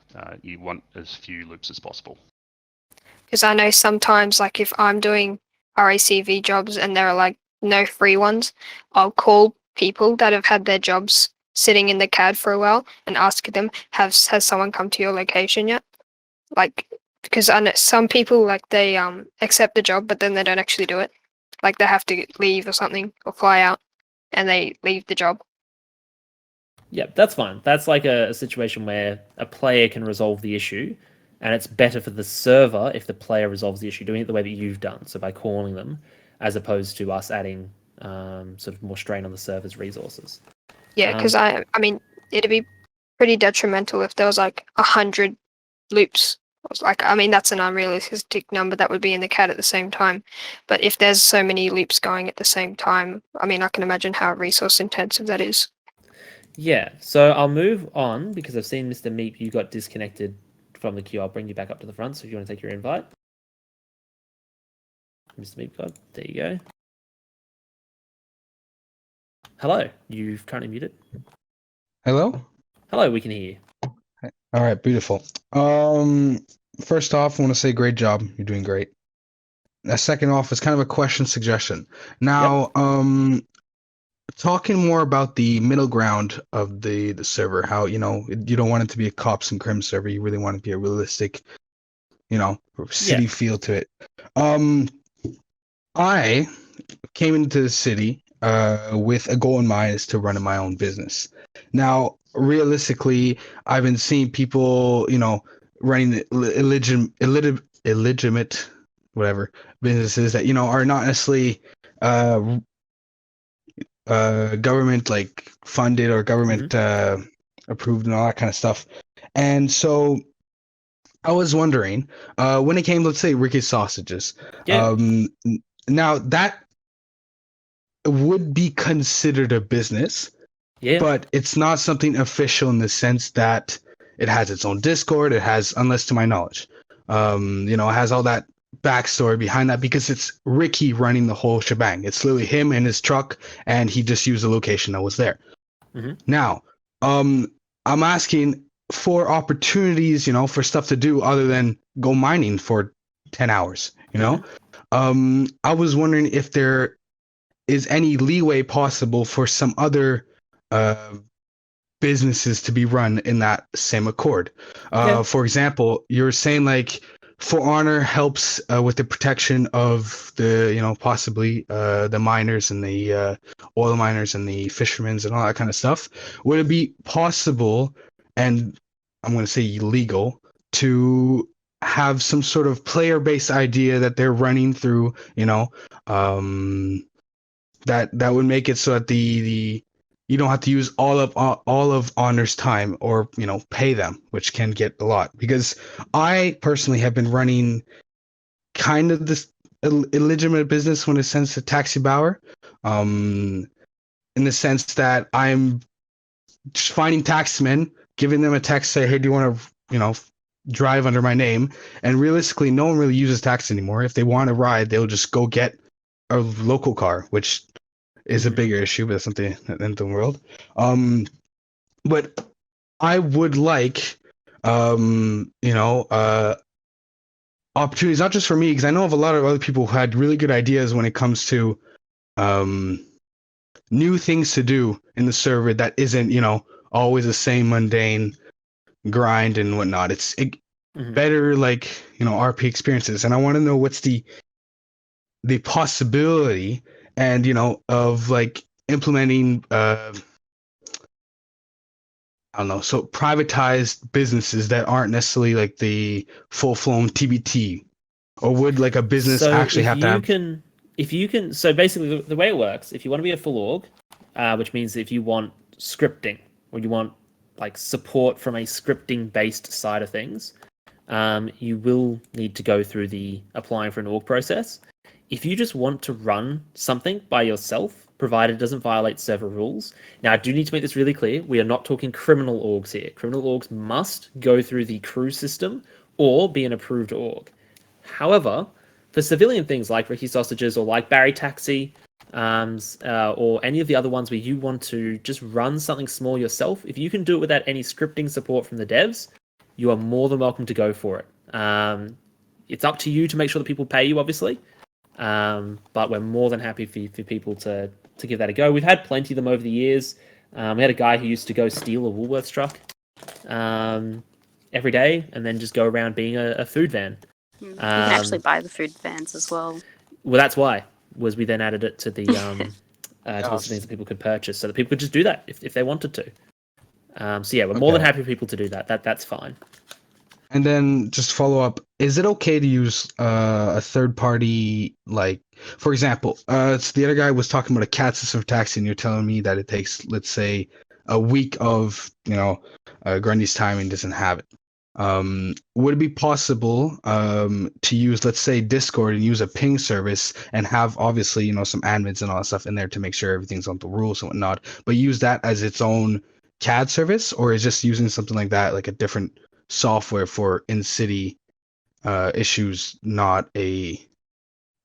You want as few loops as possible. Because I know sometimes, like if I'm doing RACV jobs and there are like no free ones, I'll call people that have had their jobs sitting in the CAD for a while and ask them, has someone come to your location yet? Like, because I know some people like they accept the job, but then they don't actually do it. Like they have to leave or something or fly out, and they leave the job. Yeah, that's fine. That's like a situation where a player can resolve the issue, and it's better for the server if the player resolves the issue, doing it the way that you've done, so by calling them, as opposed to us adding sort of more strain on the server's resources. Yeah, because I mean, it'd be pretty detrimental if there was like 100 loops. Like, I mean, that's an unrealistic number that would be in the CAD at the same time. But if there's so many loops going at the same time, I mean, I can imagine how resource intensive that is. Yeah, so I'll move on because I've seen Mr. Meep, you got disconnected from the queue. I'll bring you back up to the front, so if you want to take your invite. Mr. Meep God, there you go. Hello, you've currently muted. Hello? Hello, we can hear you. All right, beautiful. First off, I want to say great job. You're doing great. Second off, it's kind of a question suggestion. Now, talking more about the middle ground of the server, how you don't want it to be a cops and crim server. You really want it to be a realistic, city feel to it. I came into the city with a goal in mind is to run my own business. Now, realistically, I've been seeing people, running illegitimate, whatever businesses that are not necessarily government like funded or government approved and all that kind of stuff. And so I was wondering, when it came, let's say, Ricky's Sausages, now that would be considered a business, but it's not something official in the sense that it has its own Discord. It has, unless to my knowledge, it has all that backstory behind that because it's Ricky running the whole shebang. It's literally him and his truck, and he just used the location that was there. Now, I'm asking for opportunities, for stuff to do other than go mining for 10 hours, I was wondering if there is any leeway possible for some other businesses to be run in that same accord. For example, you're saying like For Honor helps with the protection of the, possibly the miners and the oil miners and the fishermen and all that kind of stuff. Would it be possible, and I'm going to say illegal, to have some sort of player-based idea that they're running through, that would make it so that the you don't have to use all of Honor's time or pay them, which can get a lot. Because I personally have been running kind of this illegitimate business when it comes to Taxi Bauer, in the sense that I'm just finding taxmen, giving them a text, say, hey, do you want to drive under my name? And realistically, no one really uses taxi anymore. If they want to ride, they'll just go get a local car, which is a bigger issue, but that's something in the world. But I would like, opportunities, not just for me, because I know of a lot of other people who had really good ideas when it comes to new things to do in the server that isn't, always the same mundane grind and whatnot. It's better, like, RP experiences. And I want to know what's the possibility and, of like implementing, I don't know, so privatized businesses that aren't necessarily like the full-flown TBT, or would like a business So actually if have to you have? can, so basically the way it works, if you want to be a full org, which means if you want scripting or you want like support from a scripting based side of things, you will need to go through the applying for an org process. If you just want to run something by yourself, provided it doesn't violate server rules. Now, I do need to make this really clear. We are not talking criminal orgs here. Criminal orgs must go through the crew system or be an approved org. However, for civilian things like Ricky Sausages or like Barry Taxi, or any of the other ones where you want to just run something small yourself, if you can do it without any scripting support from the devs, you are more than welcome to go for it. It's up to you to make sure that people pay you, obviously, but we're more than happy for people to give that a go. We've had plenty of them over the years. We had a guy who used to go steal a Woolworths truck every day and then just go around being a food van. You can actually buy the food vans as well. Well, that's why we then added it to the to the things that people could purchase, so that people could just do that if they wanted to. So yeah, we're more than happy for people to do that. That's fine. And then just follow up: is it okay to use a third party? Like, for example, it's the other guy was talking about a CAD system for taxi, and you're telling me that it takes, let's say, a week of Grundy's time and doesn't have it. Would it be possible to use, let's say, Discord and use a ping service and have obviously some admins and all that stuff in there to make sure everything's on the rules and whatnot, but use that as its own CAD service, or is just using something like that, like a different software for in-city issues, not a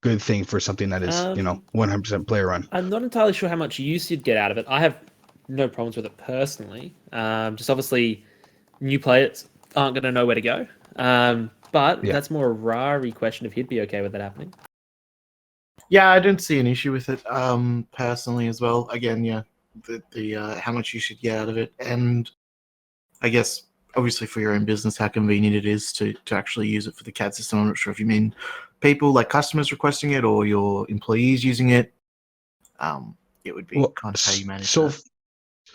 good thing for something that is 100% player run? I'm not entirely sure how much use you'd get out of it. I have no problems with it personally. Just obviously new players aren't going to know where to go. But that's more a Rari question if he'd be okay with that happening. Yeah, I don't see an issue with it personally as well. Again, yeah, the how much you should get out of it, and I guess obviously for your own business, how convenient it is to actually use it for the CAD system. I'm not sure if you mean people like customers requesting it or your employees using it. It would be kind of how you manage that.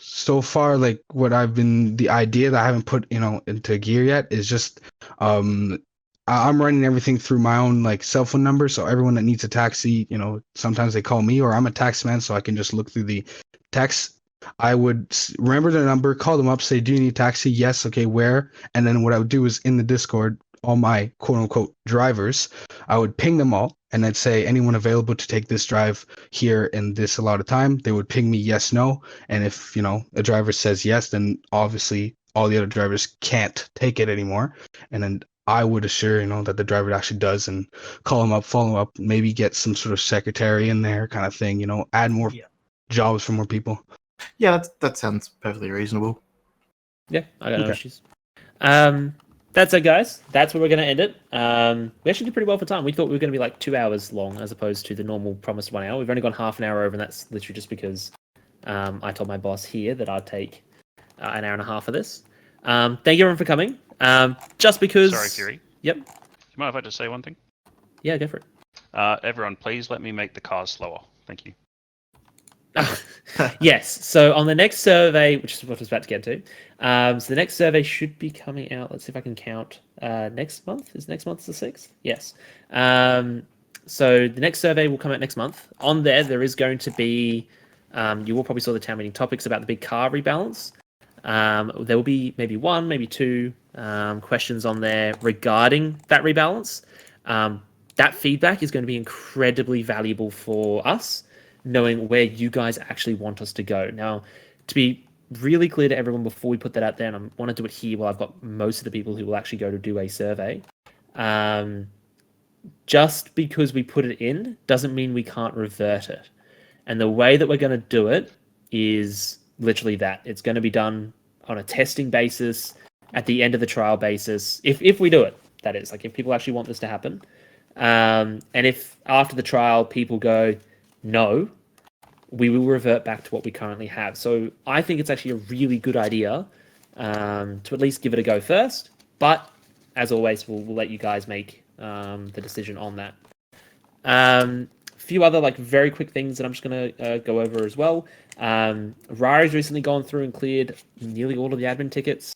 So far, like what the idea that I haven't put into gear yet is just I'm running everything through my own like cell phone number. So everyone that needs a taxi, sometimes they call me, or I'm a taxi man, so I can just look through the text. I would remember the number, call them up, say, "Do you need a taxi?" Yes. Okay, where? And then what I would do is in the Discord, all my quote unquote drivers, I would ping them all and I'd say, "Anyone available to take this drive here in this allotted time?" They would ping me yes, no. And if, a driver says yes, then obviously all the other drivers can't take it anymore. And then I would assure, that the driver actually does and call him up, follow up, maybe get some sort of secretary in there kind of thing, add more jobs for more people. Yeah, that sounds perfectly reasonable. Yeah, I got no issues. That's it, guys. That's where we're going to end it. We actually did pretty well for time. We thought we were going to be like 2 hours long as opposed to the normal promised 1 hour. We've only gone half an hour over, and that's literally just because I told my boss here that I'd take an hour and a half of this. Thank you everyone for coming. Just because... Sorry, Kiri. Yep. Do you mind if I just say one thing? Yeah, go for it. Everyone, please let me make the cars slower. Thank you. Yes. So on the next survey, which is what I was about to get to, so the next survey should be coming out. Let's see if I can count. Next month? Is next month the 6th? Yes. So the next survey will come out next month. On there is going to be, you will probably saw the town meeting topics about the big car rebalance. There will be maybe one, maybe two questions on there regarding that rebalance. That feedback is going to be incredibly valuable for us, knowing where you guys actually want us to go. Now, to be really clear to everyone before we put that out there, and I want to do it here while I've got most of the people who will actually go to do a survey, just because we put it in doesn't mean we can't revert it. And the way that we're going to do it is literally that. It's going to be done on a testing basis, at the end of the trial basis, if we do it, that is. Like, if people actually want this to happen. And if after the trial people go, no, we will revert back to what we currently have. So I think it's actually a really good idea to at least give it a go first. But as always, we'll let you guys make the decision on that. A few other like very quick things that I'm just going to go over as well. Rari's recently gone through and cleared nearly all of the admin tickets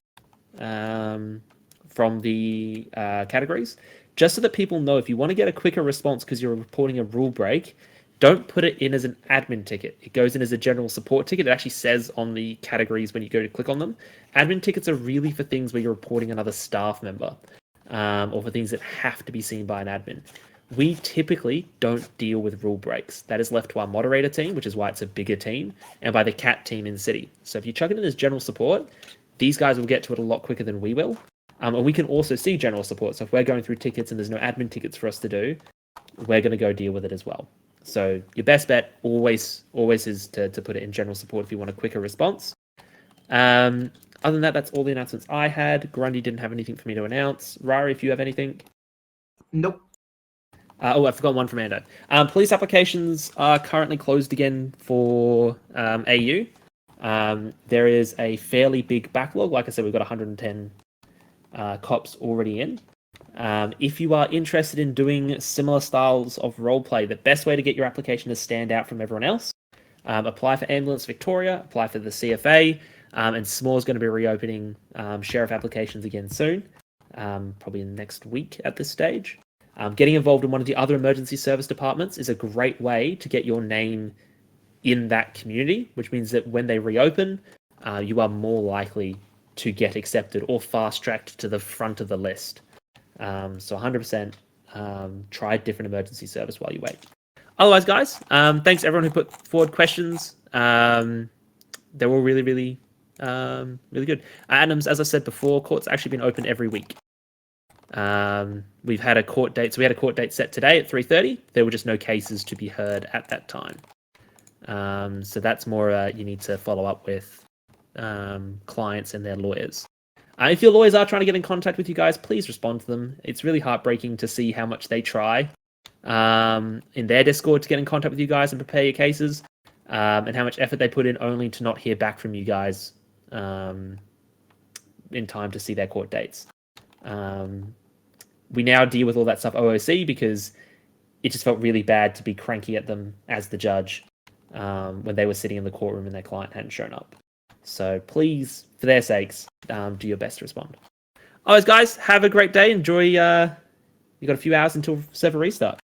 from the categories. Just so that people know, if you want to get a quicker response because you're reporting a rule break, don't put it in as an admin ticket. It goes in as a general support ticket. It actually says on the categories when you go to click on them. Admin tickets are really for things where you're reporting another staff member or for things that have to be seen by an admin. We typically don't deal with rule breaks. That is left to our moderator team, which is why it's a bigger team, and by the cat team in City. So if you chuck it in as general support, these guys will get to it a lot quicker than we will. And we can also see general support. So if we're going through tickets and there's no admin tickets for us to do, we're going to go deal with it as well. So your best bet always is to put it in general support if you want a quicker response. Other than that, that's all the announcements I had. Grundy didn't have anything for me to announce. Rari, if you have anything? Nope. I forgot one from Ando. Police applications are currently closed again for AU. There is a fairly big backlog. Like I said, we've got 110 cops already in. If you are interested in doing similar styles of roleplay, the best way to get your application to stand out from everyone else, apply for Ambulance Victoria, apply for the CFA, and Small is going to be reopening sheriff applications again soon, probably in the next week at this stage. Getting involved in one of the other emergency service departments is a great way to get your name in that community, which means that when they reopen, you are more likely to get accepted or fast-tracked to the front of the list. So 100% try a different emergency service while you wait. Otherwise, guys, thanks everyone who put forward questions. They're all really, really, really good. Adams, as I said before, court's actually been open every week. We've had a court date, so we had a court date set today at 3:30. There were just no cases to be heard at that time. So that's more you need to follow up with clients and their lawyers. If your lawyers are trying to get in contact with you guys, please respond to them. It's really heartbreaking to see how much they try in their Discord to get in contact with you guys and prepare your cases, and how much effort they put in only to not hear back from you guys in time to see their court dates. We now deal with all that stuff OOC because it just felt really bad to be cranky at them as the judge when they were sitting in the courtroom and their client hadn't shown up. So please, for their sakes, do your best to respond. Otherwise, guys, have a great day. Enjoy. You got a few hours until server restart.